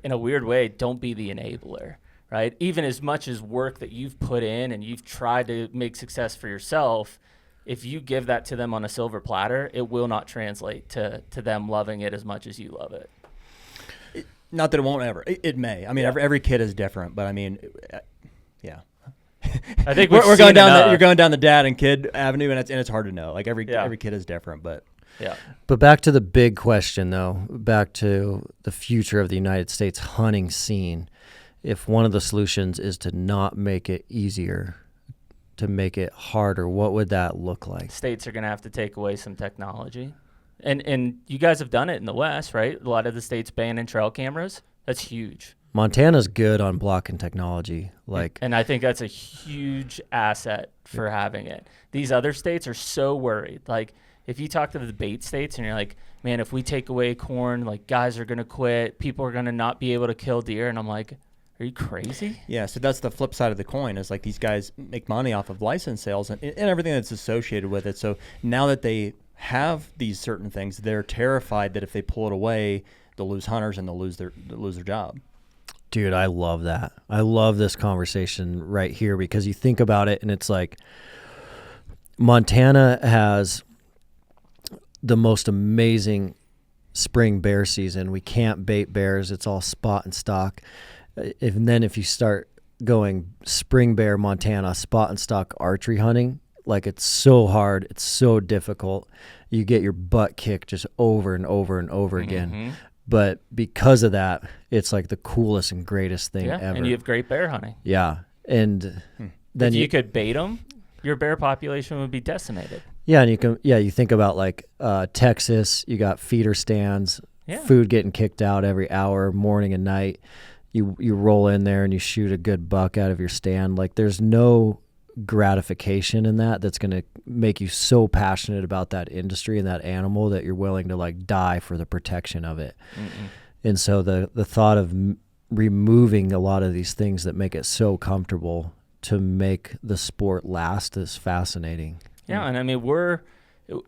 in a weird way, don't be the enabler, right? Even as much as work that you've put in and you've tried to make success for yourself, if you give that to them on a silver platter, it will not translate to them loving it as much as you love it. Not that it won't ever. It may. I mean, every kid is different, but I mean, yeah. I think we're going down. You're going down the dad and kid avenue, and it's hard to know. Like every kid is different, but. Yeah. But back to the big question, though, back to the future of the United States hunting scene. If one of the solutions is to not make it easier, to make it harder, what would that look like? States are going to have to take away some technology. And you guys have done it in the West, right? A lot of the states banning trail cameras. That's huge. Montana's good on blocking technology. And I think that's a huge asset for having it. These other states are so worried. Like, if you talk to the bait states and you're like, man, if we take away corn, like guys are going to quit, people are going to not be able to kill deer. And I'm like, are you crazy? Yeah. So that's the flip side of the coin is like these guys make money off of license sales and everything that's associated with it. So now that they have these certain things, they're terrified that if they pull it away, they'll lose hunters and they'll lose their job. Dude, I love that. I love this conversation right here because you think about it and it's like Montana has the most amazing spring bear season. We can't bait bears. It's all spot and stock. And then if you start going spring bear Montana, spot and stock archery hunting, like it's so hard. It's so difficult. You get your butt kicked just over and over and over again. But because of that, it's like the coolest and greatest thing ever. And you have great bear hunting. Yeah. And then if you could bait them, your bear population would be decimated. Yeah, and you think about like Texas, you got feeder stands, food getting kicked out every hour, morning and night. You roll in there and you shoot a good buck out of your stand. Like there's no gratification in that's going to make you so passionate about that industry and that animal that you're willing to like die for the protection of it. And so the thought of removing a lot of these things that make it so comfortable to make the sport last is fascinating. Yeah, and I mean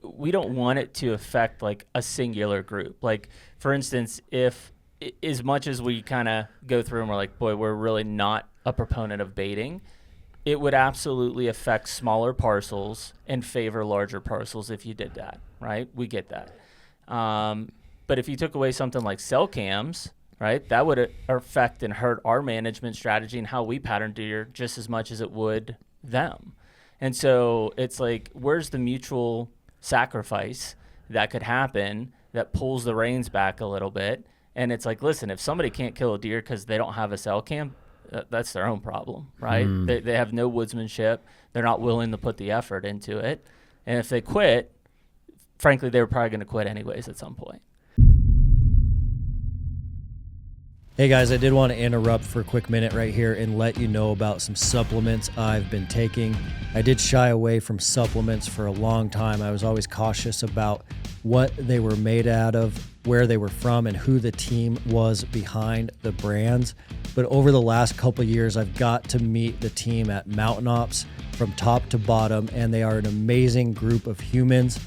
we don't want it to affect like a singular group. Like for instance, if as much as we kind of go through and we're like, boy, we're really not a proponent of baiting, it would absolutely affect smaller parcels and favor larger parcels if you did that, right? We get that. But if you took away something like cell cams, right, that would affect and hurt our management strategy and how we pattern deer just as much as it would them. And so it's like, where's the mutual sacrifice that could happen that pulls the reins back a little bit? And it's like, listen, if somebody can't kill a deer because they don't have a cell cam, that's their own problem, right? They have no woodsmanship. They're not willing to put the effort into it. And if they quit, frankly, they were probably going to quit anyways at some point. Hey guys, I did want to interrupt for a quick minute right here and let you know about some supplements I've been taking. I did shy away from supplements for a long time. I was always cautious about what they were made out of, where they were from, and who the team was behind the brands. But over the last couple of years, I've got to meet the team at Mountain Ops from top to bottom, and they are an amazing group of humans.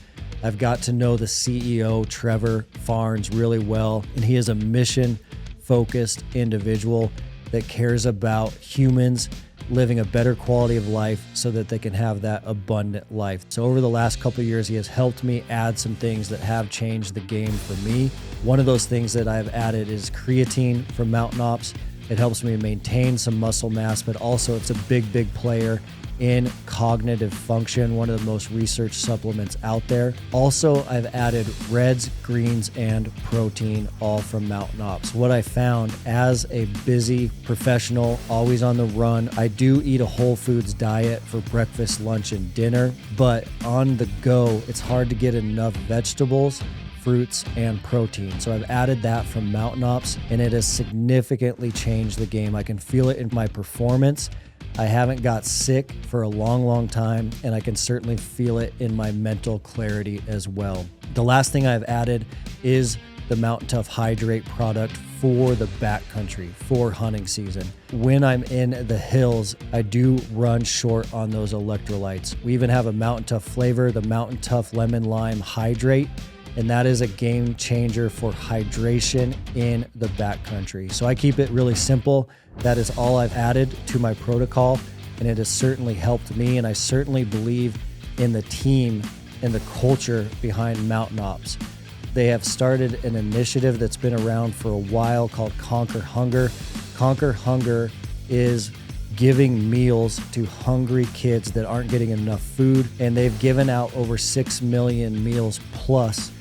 I've got to know the CEO, Trevor Farnes, really well, and he is a mission-focused individual that cares about humans living a better quality of life so that they can have that abundant life. So over the last couple of years, he has helped me add some things that have changed the game for me. One of those things that I've added is creatine from Mountain Ops. It helps me maintain some muscle mass, but also it's a big, big player in cognitive function, one of the most researched supplements out there. Also, I've added reds, greens, and protein, all from Mountain Ops. What I found as a busy professional, always on the run, I do eat a whole foods diet for breakfast, lunch, and dinner, but on the go, it's hard to get enough vegetables, fruits, and protein. So I've added that from Mountain Ops, and it has significantly changed the game. I can feel it in my performance. I haven't got sick for a long, long time, and I can certainly feel it in my mental clarity as well. The last thing I've added is the Mountain Tough Hydrate product for the backcountry, for hunting season. When I'm in the hills, I do run short on those electrolytes. We even have a Mountain Tough flavor, the Mountain Tough Lemon Lime Hydrate, and that is a game changer for hydration in the backcountry. So I keep it really simple. That is all I've added to my protocol, and it has certainly helped me, and I certainly believe in the team and the culture behind Mountain Ops. They have started an initiative that's been around for a while called Conquer Hunger. Conquer Hunger is giving meals to hungry kids that aren't getting enough food, and they've given out over 6 million meals plus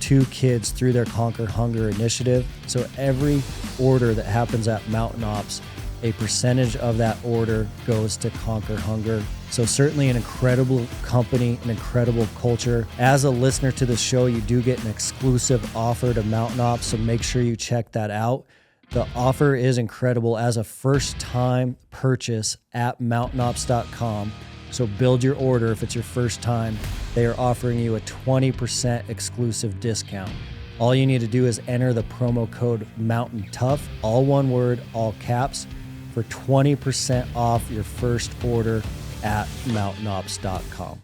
to kids through their Conquer Hunger initiative. So every order that happens at Mountain Ops, a percentage of that order goes to Conquer Hunger. So certainly an incredible company, an incredible culture. As a listener to the show, you do get an exclusive offer to Mountain Ops, so make sure you check that out. The offer is incredible as a first-time purchase at mountainops.com. So build your order if it's your first time. They are offering you a 20% exclusive discount. All you need to do is enter the promo code MOUNTAINTOUGH, all one word, all caps, for 20% off your first order at mountainops.com.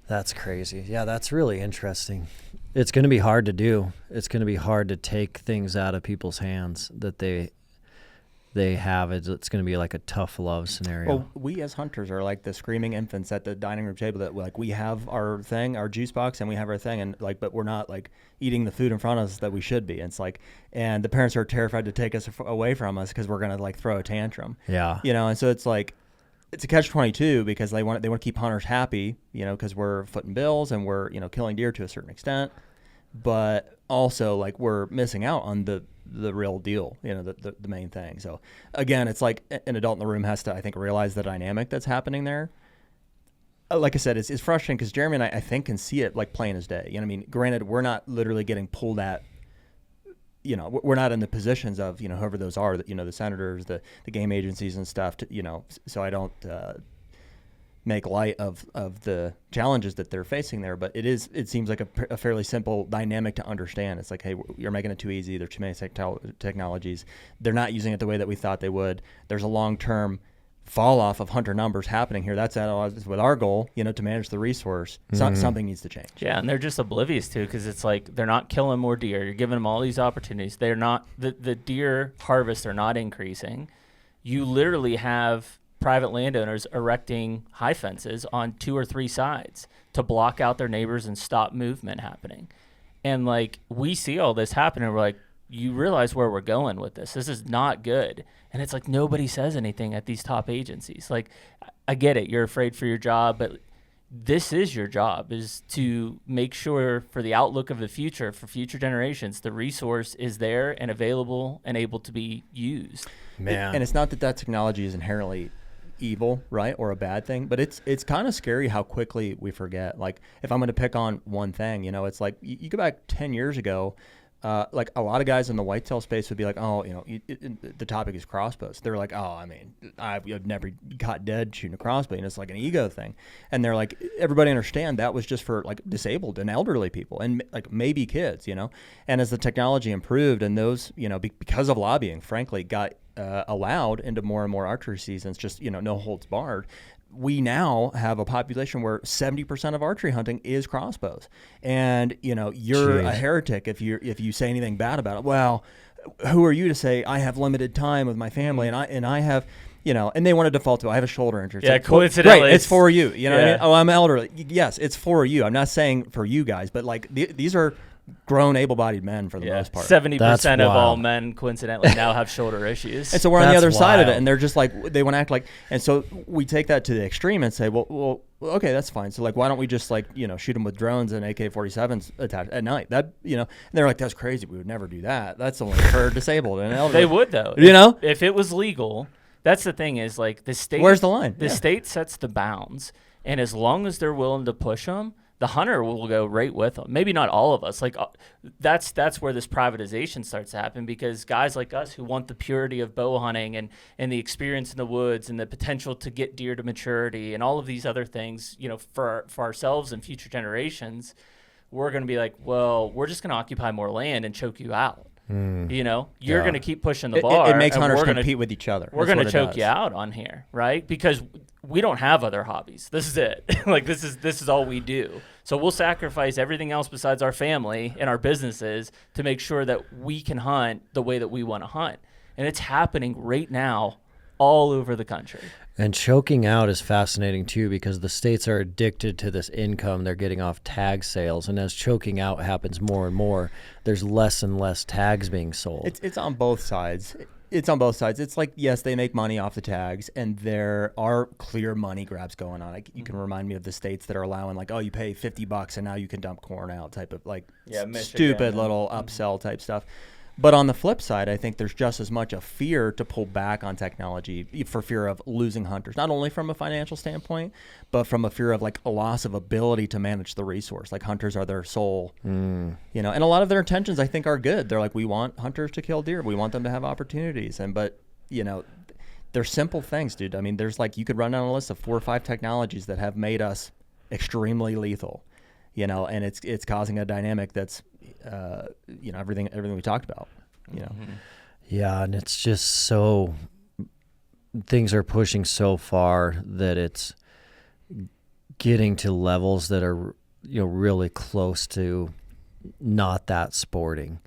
That's crazy. Yeah, that's really interesting. It's going to be hard to do. It's going to be hard to take things out of people's hands that they have. It's going to be like a tough love scenario. Well, we as hunters are like the screaming infants at the dining room table that like we have our thing, our juice box, and we have our thing, and like, but we're not like eating the food in front of us that we should be. And it's like, and the parents are terrified to take us away from us because we're going to like throw a tantrum. Yeah. You know, and so it's like, it's a catch-22 because they want to keep hunters happy, you know, because we're footing bills and we're, you know, killing deer to a certain extent, but also like we're missing out on the real deal, you know, the main thing. So again, it's like an adult in the room has to, I think, realize the dynamic that's happening there. Like I said, it's frustrating because Jeremy and I think can see it like plain as day. You know what I mean? Granted, we're not literally getting pulled at. You know, we're not in the positions of, you know, whoever those are, you know, the senators, the game agencies and stuff, you know, so I don't make light of the challenges that they're facing there. But it seems like a fairly simple dynamic to understand. It's like, hey, you're making it too easy. There's too many technologies. They're not using it the way that we thought they would. There's a long-term fall off of hunter numbers happening here. That's with our goal, you know, to manage the resource. Something needs to change. Yeah, and they're just oblivious to, because it's like they're not killing more deer. You're giving them all these opportunities. They're not the deer harvests are not increasing. You literally have private landowners erecting high fences on 2 or 3 sides to block out their neighbors and stop movement happening. And like we see all this happen, and we're like, you realize where we're going with this. This is not good. And it's like nobody says anything at these top agencies. Like, I get it. You're afraid for your job, but this is your job, is to make sure for the outlook of the future, for future generations, the resource is there and available and able to be used. Man. And it's not that technology is inherently evil, right, or a bad thing, but it's kind of scary how quickly we forget. Like, if I'm going to pick on one thing, you know, it's like you go back 10 years ago, like a lot of guys in the whitetail space would be like, oh, the topic is crossbows. They're like, oh, I mean, I've never caught dead shooting a crossbow, and it's like an ego thing. And they're like, everybody understand that was just for like disabled and elderly people and like maybe kids, And as the technology improved and those, because of lobbying, frankly, got allowed into more and more archery seasons, just, no holds barred. We now have a population where 70% of archery hunting is crossbows. And, you're a heretic if you say anything bad about it. Well, who are you to say I have limited time with my family and I have, and they want to default to, I have a shoulder injury. Yeah, coincidentally. Great, it's for you. You know what I mean? Oh, I'm elderly. Yes, it's for you. I'm not saying for you guys, but like these are grown, able-bodied men for the most part. 70% of all men, coincidentally, now have shoulder issues. And so we're on the other side of it, and they're just like, they want to act like, and so we take that to the extreme and say, well, okay, that's fine. So like, why don't we just like, shoot them with drones and AK-47s attached at night? That, and they're like, that's crazy. We would never do that. That's only for disabled and elderly. They would though. If it was legal, that's the thing is like the state. Where's the line? The state sets the bounds, and as long as they're willing to push them, the hunter will go right with them. Maybe not all of us. Like that's where this privatization starts to happen, because guys like us who want the purity of bow hunting and the experience in the woods and the potential to get deer to maturity and all of these other things, for ourselves and future generations, we're going to be like, well, we're just going to occupy more land and choke you out. You're going to keep pushing the bar. It makes hunters compete with each other. We're going to choke you out on here, right? Because we don't have other hobbies. This is it. Like this is all we do. So we'll sacrifice everything else besides our family and our businesses to make sure that we can hunt the way that we want to hunt. And it's happening right now all over the country. And choking out is fascinating too, because the states are addicted to this income they're getting off tag sales, and as choking out happens more and more, there's less and less tags being sold. It's on both sides. It's on both sides. It's like, yes, they make money off the tags, and there are clear money grabs going on. Like, you can remind me of the states that are allowing, like, oh, you pay $50 and now you can dump corn out type of like stupid little upsell type stuff. But on the flip side, I think there's just as much a fear to pull back on technology for fear of losing hunters, not only from a financial standpoint, but from a fear of like a loss of ability to manage the resource. Like hunters are their soul, and a lot of their intentions I think are good. They're like, we want hunters to kill deer. We want them to have opportunities. But they're simple things, dude. I mean, there's like, you could run down a list of 4 or 5 technologies that have made us extremely lethal, and it's causing a dynamic that's, everything we talked about, Yeah, and it's just so, things are pushing so far that it's getting to levels that are, really close to not that sporting.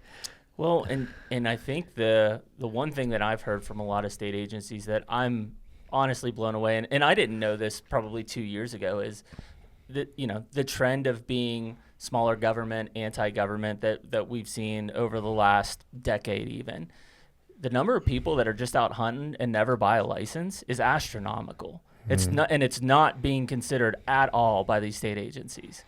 Well, and I think the one thing that I've heard from a lot of state agencies that I'm honestly blown away, and I didn't know this probably 2 years ago, is that, the trend of being smaller government, anti-government that we've seen over the last decade even. The number of people that are just out hunting and never buy a license is astronomical. It's not being considered at all by these state agencies.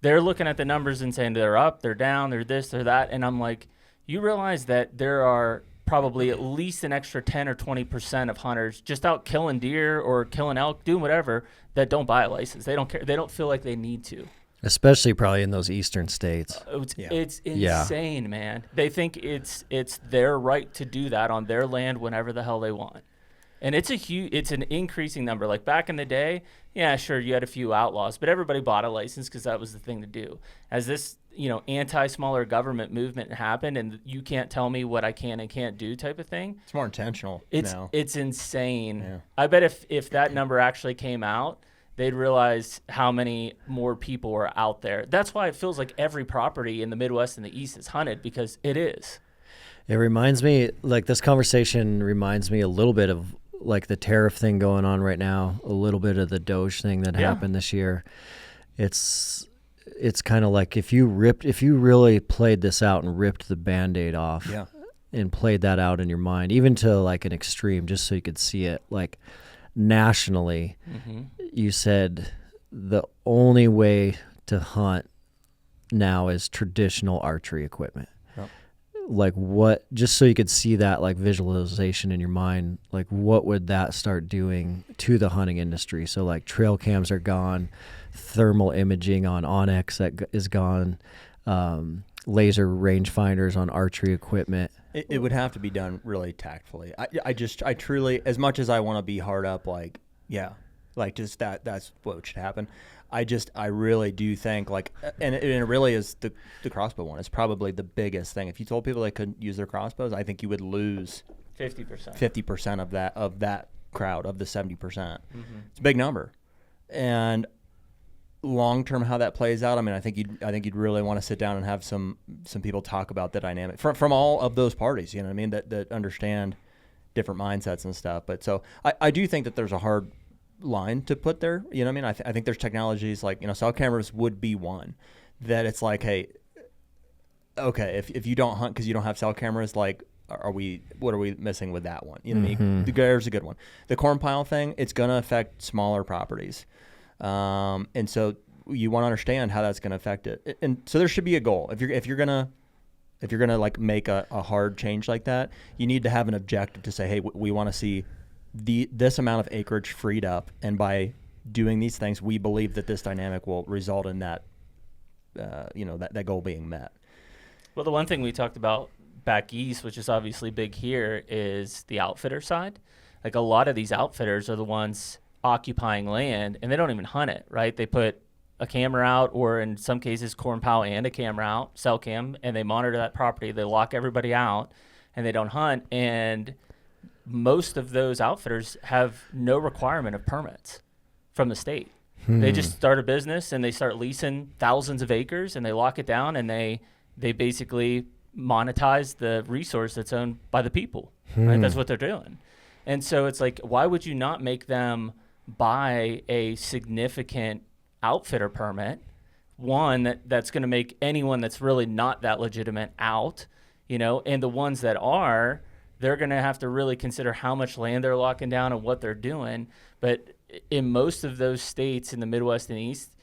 They're looking at the numbers and saying they're up, they're down, they're this, they're that, and I'm like, you realize that there are probably at least an extra 10 or 20% of hunters just out killing deer or killing elk, doing whatever, that don't buy a license. They don't care. They don't feel like they need to. Especially probably in those eastern states. It's insane, man. They think it's their right to do that on their land whenever the hell they want. And it's an increasing number. Like back in the day, yeah, sure, you had a few outlaws, but everybody bought a license because that was the thing to do. As this, anti-smaller government movement happened, and you can't tell me what I can and can't do type of thing. It's more intentional now. It's insane. Yeah. I bet if that number actually came out, they'd realize how many more people are out there. That's why it feels like every property in the Midwest and the East is hunted, because it is. It reminds me, like, this conversation reminds me a little bit of like the tariff thing going on right now, a little bit of the Doge thing that happened this year. It's kind of like if you really played this out and ripped the Band-Aid off and played that out in your mind, even to like an extreme, just so you could see it, like nationally, you said the only way to hunt now is traditional archery equipment. Like what, just so you could see that like visualization in your mind, like what would that start doing to the hunting industry? So like trail cams are gone, thermal imaging on Onyx that is gone, laser rangefinders on archery equipment. It would have to be done really tactfully. I truly, as much as I want to be hard up, like, yeah, like just that's what should happen. I really do think, like, and it really is the crossbow one. It's probably the biggest thing. If you told people they couldn't use their crossbows, I think you would lose 50% of that crowd, of the 70%. It's a big number. And long term, how that plays out, I mean, I think you'd really want to sit down and have some people talk about the dynamic from all of those parties. You know what I mean? That understand different mindsets and stuff. But so I do think that there's a hard line to put there. You know what I mean? I think there's technologies like, cell cameras would be one that it's like, hey, okay, if you don't hunt because you don't have cell cameras, like, what are we missing with that one? You know what I mean? There's a good one. The corn pile thing, it's going to affect smaller properties. And so you want to understand how that's going to affect it. And so there should be a goal. If you're going to like make a hard change like that, you need to have an objective to say, hey, we want to see this amount of acreage freed up, and by doing these things, we believe that this dynamic will result in that, that goal being met. Well, the one thing we talked about back east, which is obviously big here, is the outfitter side. Like, a lot of these outfitters are the ones occupying land, and they don't even hunt it, right? They put a camera out, or in some cases corn pile and a camera out, cell cam, and they monitor that property. They lock everybody out, and they don't hunt. And most of those outfitters have no requirement of permits from the state. They just start a business and they start leasing thousands of acres, and they lock it down, and they basically monetize the resource that's owned by the people. Right? That's what they're doing. And so it's like, why would you not make them buy a significant outfitter permit? One that's going to make anyone that's really not that legitimate out, and the ones that are, they're going to have to really consider how much land they're locking down and what they're doing. But in most of those states in the Midwest and East,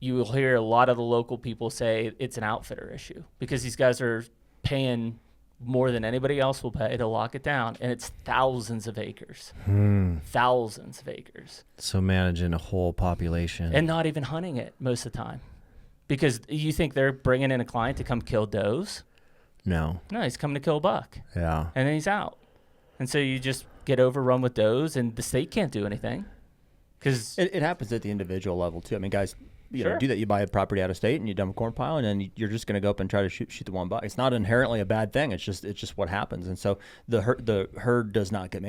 you will hear a lot of the local people say it's an outfitter issue, because these guys are paying more than anybody else will pay to lock it down, and it's thousands of acres. Thousands of acres. So managing a whole population. And not even hunting it most of the time. Because you think they're bringing in a client to come kill does? No, he's coming to kill a buck. Yeah. And then he's out. And so you just get overrun with does, and the state can't do anything. Because it happens at the individual level too. I mean, guys, Sure. do that. You buy a property out of state and you dump a corn pile, and then you're just going to go up and try to shoot the one buck. It's not inherently a bad thing. It's just what happens. And so the herd does not get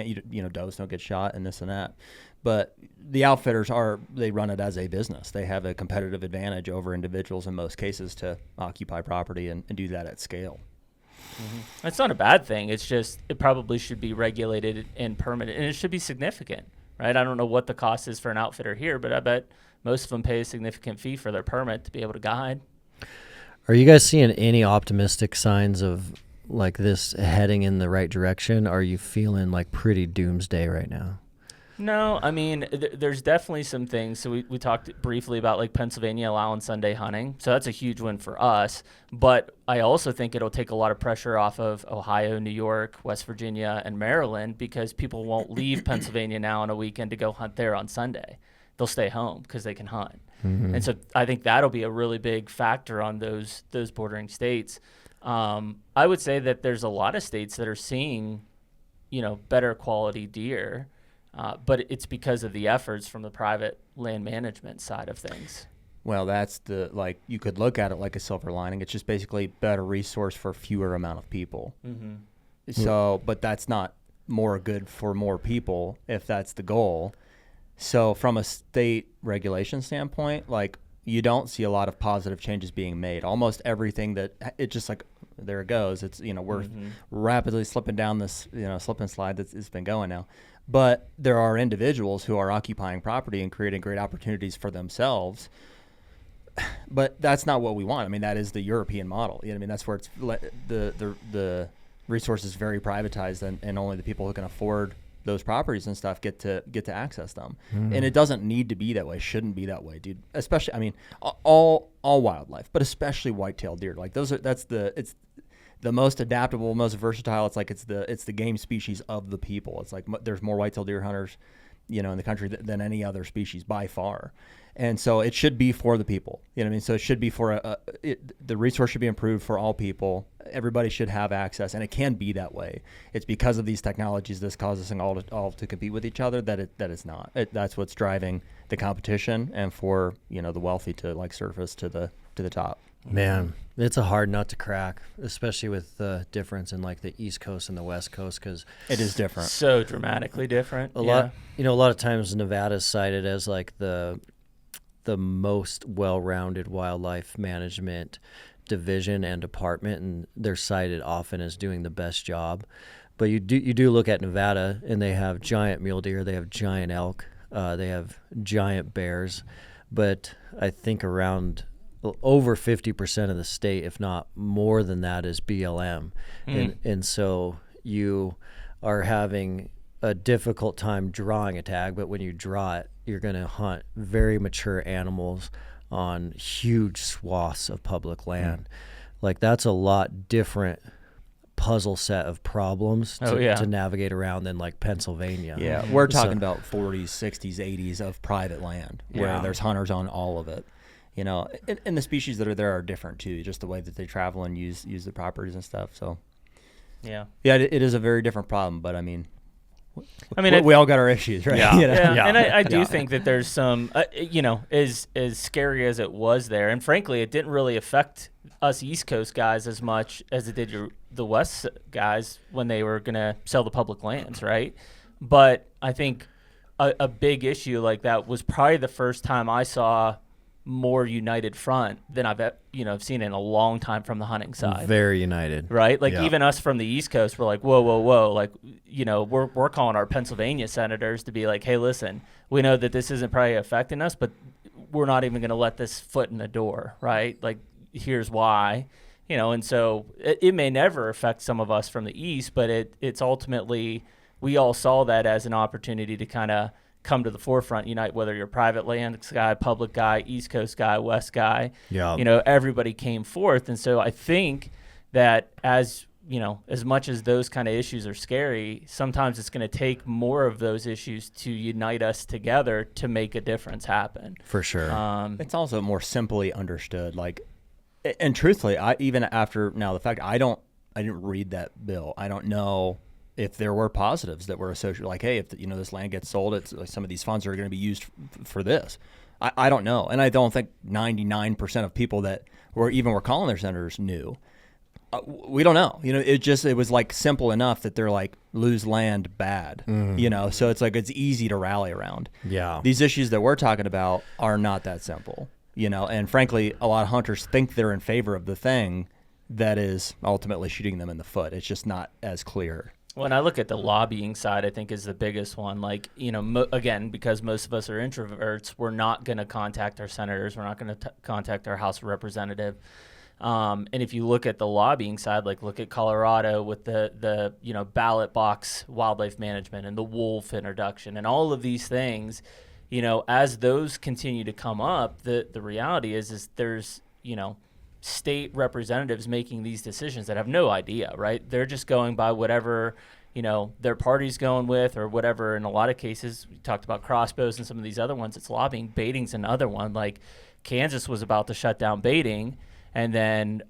does don't get shot and this and that. But the outfitters they run it as a business. They have a competitive advantage over individuals in most cases to occupy property and do that at scale. That's not a bad thing. It's just it probably should be regulated and permitted, and it should be significant, right? I don't know what the cost is for an outfitter here, but I bet most of them pay a significant fee for their permit to be able to guide. Are you guys seeing any optimistic signs of like this heading in the right direction? Are you feeling like pretty doomsday right now? No, I mean, there's definitely some things. So we talked briefly about like Pennsylvania allowing Sunday hunting. So that's a huge win for us. But I also think it'll take a lot of pressure off of Ohio, New York, West Virginia, and Maryland, because people won't leave Pennsylvania now on a weekend to go hunt there on Sunday. They'll stay home because they can hunt. And so I think that'll be a really big factor on those bordering states. I would say that there's a lot of states that are seeing, better quality deer. But it's because of the efforts from the private land management side of things. Well, that's you could look at it like a silver lining. It's just basically better resource for fewer amount of people. So, but that's not more good for more people if that's the goal. So from a state regulation standpoint, you don't see a lot of positive changes being made. Almost everything it just there it goes. It's, we're rapidly slipping down this, slip and slide that's been going now. But there are individuals who are occupying property and creating great opportunities for themselves. But that's not what we want. I mean, that is the European model. That's where it's the resource is very privatized, and only the people who can afford those properties and stuff get to access them. And it doesn't need to be that way. Shouldn't be that way, dude. Especially, all wildlife, but especially white-tailed deer. It's the most adaptable, most versatile. It's the game species of the people. It's there's more white-tailed deer hunters in the country than any other species by far. And so it should be for the people, you know what I mean? So it should be for the resource should be improved for all people. Everybody should have access, and it can be that way. It's because of these technologies that's causing us all to compete with each other that it's not. That's what's driving the competition, and for the wealthy to like surface to the top. Man, it's a hard nut to crack, especially with the difference in like the East Coast and the West Coast, because it is different. So dramatically different. A lot of times Nevada's cited as like the most well-rounded wildlife management division and department, and they're cited often as doing the best job. But you do look at Nevada, and they have giant mule deer, they have giant elk, they have giant bears, but I think around over 50% of the state, if not more than that, is BLM. And so you are having a difficult time drawing a tag, but when you draw it, you're going to hunt very mature animals on huge swaths of public land. Like, that's a lot different puzzle set of problems to navigate around than like Pennsylvania. Yeah, we're talking about 40s, 60s, 80s of private land where there's hunters on all of it. And the species that are there are different too, just the way that they travel and use the properties and stuff. So, it is a very different problem. But I mean, we all got our issues, right? Yeah. And I do think that there's some, as scary as it was there, and frankly, it didn't really affect us East Coast guys as much as it did the West guys when they were going to sell the public lands, right? But I think a big issue like that was probably the first time I saw more united front than I've seen in a long time from the hunting side. Very united, right? Like even us from the East Coast, we're like, whoa, like we're calling our Pennsylvania senators to be like, hey, listen, we know that this isn't probably affecting us, but we're not even going to let this foot in the door, right? Like, here's why, and so it may never affect some of us from the East, but it's ultimately, we all saw that as an opportunity to kind of come to the forefront, unite, whether you're a private land guy, public guy, East Coast guy, West guy, everybody came forth. And so I think that as much as those kind of issues are scary, sometimes it's going to take more of those issues to unite us together to make a difference happen. For sure. It's also more simply understood. Like, and truthfully, even after now the fact, I didn't read that bill. I don't know if there were positives that were associated, like, hey, if this land gets sold, it's like some of these funds are going to be used for this. I don't know, and I don't think 99% of people that were calling their senators knew. We don't know. It was like simple enough that they're like, lose land bad. So it's like it's easy to rally around. Yeah, these issues that we're talking about are not that simple. And frankly, a lot of hunters think they're in favor of the thing that is ultimately shooting them in the foot. It's just not as clear. When I look at the lobbying side, I think is the biggest one. Like, again, because most of us are introverts, we're not going to contact our senators. We're not going to contact our House of Representative. And if you look at the lobbying side, like look at Colorado with the ballot box wildlife management and the wolf introduction and all of these things, as those continue to come up, the reality is there's, state representatives making these decisions that have no idea, right? They're just going by whatever, their party's going with or whatever. In a lot of cases, we talked about crossbows and some of these other ones. It's lobbying. Baiting's another one. Like Kansas was about to shut down baiting, and then,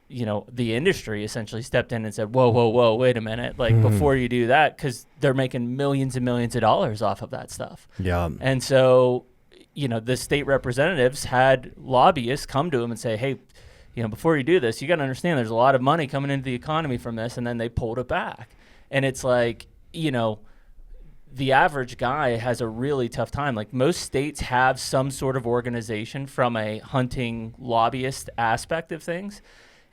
the industry essentially stepped in and said, whoa, wait a minute. Like before you do that, because they're making millions and millions of dollars off of that stuff. Yeah. And so, the state representatives had lobbyists come to them and say, hey, before you do this, you got to understand there's a lot of money coming into the economy from this, and then they pulled it back. And it's like, the average guy has a really tough time. Like most states have some sort of organization from a hunting lobbyist aspect of things.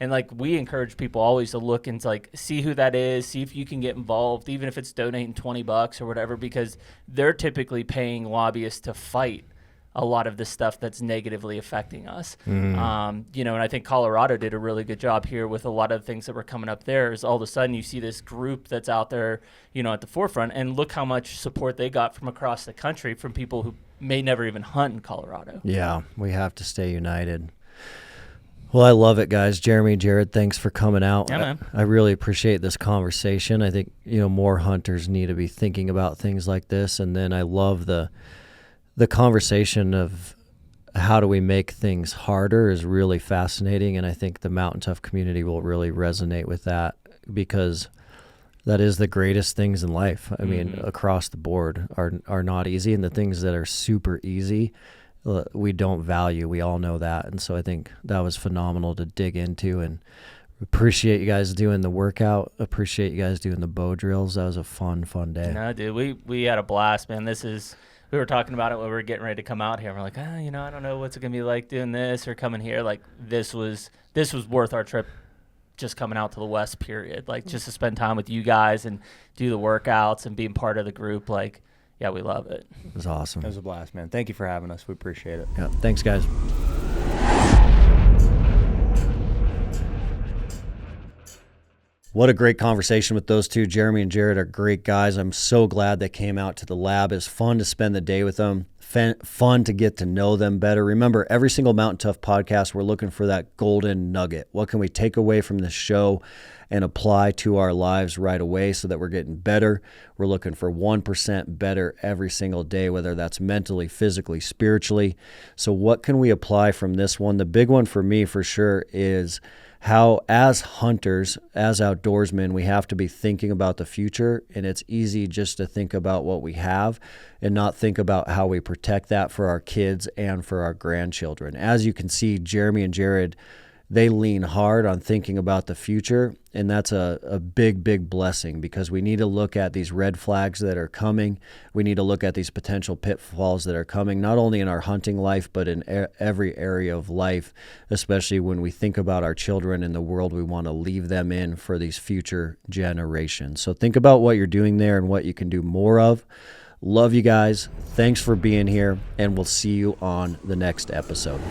And like we encourage people always to look and like see who that is, see if you can get involved, even if it's donating $20 or whatever, because they're typically paying lobbyists to fight a lot of the stuff that's negatively affecting us. And I think Colorado did a really good job here with a lot of the things that were coming up there. Is all of a sudden you see this group that's out there, at the forefront, and look how much support they got from across the country from people who may never even hunt in Colorado. Yeah, we have to stay united. Well, I love it, guys. Jeremy, Jared, thanks for coming out. Yeah, man. I really appreciate this conversation. I think, more hunters need to be thinking about things like this. And then I love the conversation of how do we make things harder is really fascinating. And I think the Mountain Tough community will really resonate with that, because that is the greatest things in life. I mean, across the board are not easy. And the things that are super easy, we don't value. We all know that. And so I think that was phenomenal to dig into, and appreciate you guys doing the workout. Appreciate you guys doing the bow drills. That was a fun day. No, dude, we had a blast, man. We were talking about it when we were getting ready to come out here. We're like, I don't know what's it going to be like doing this or coming here. Like, this was worth our trip, just coming out to the West, period. Like, just to spend time with you guys and do the workouts and being part of the group. Like, yeah, we love it. It was awesome. It was a blast, man. Thank you for having us. We appreciate it. Yeah, thanks, guys. What a great conversation with those two. Jeremy and Jared are great guys. I'm so glad they came out to the lab. It's fun to spend the day with them, fun to get to know them better. Remember, every single Mountain Tough podcast, we're looking for that golden nugget. What can we take away from this show and apply to our lives right away so that we're getting better? We're looking for 1% better every single day, whether that's mentally, physically, spiritually. So what can we apply from this one? The big one for me for sure is how, as hunters, as outdoorsmen, we have to be thinking about the future. And it's easy just to think about what we have and not think about how we protect that for our kids and for our grandchildren. As you can see, Jeremy and Jared, they lean hard on thinking about the future, and that's a big blessing, because we need to look at these red flags that are coming. We need to look at these potential pitfalls that are coming, not only in our hunting life, but in every area of life, especially when we think about our children and the world we want to leave them in for these future generations. So think about what you're doing there and what you can do more of. Love you guys. Thanks for being here, and we'll see you on the next episode.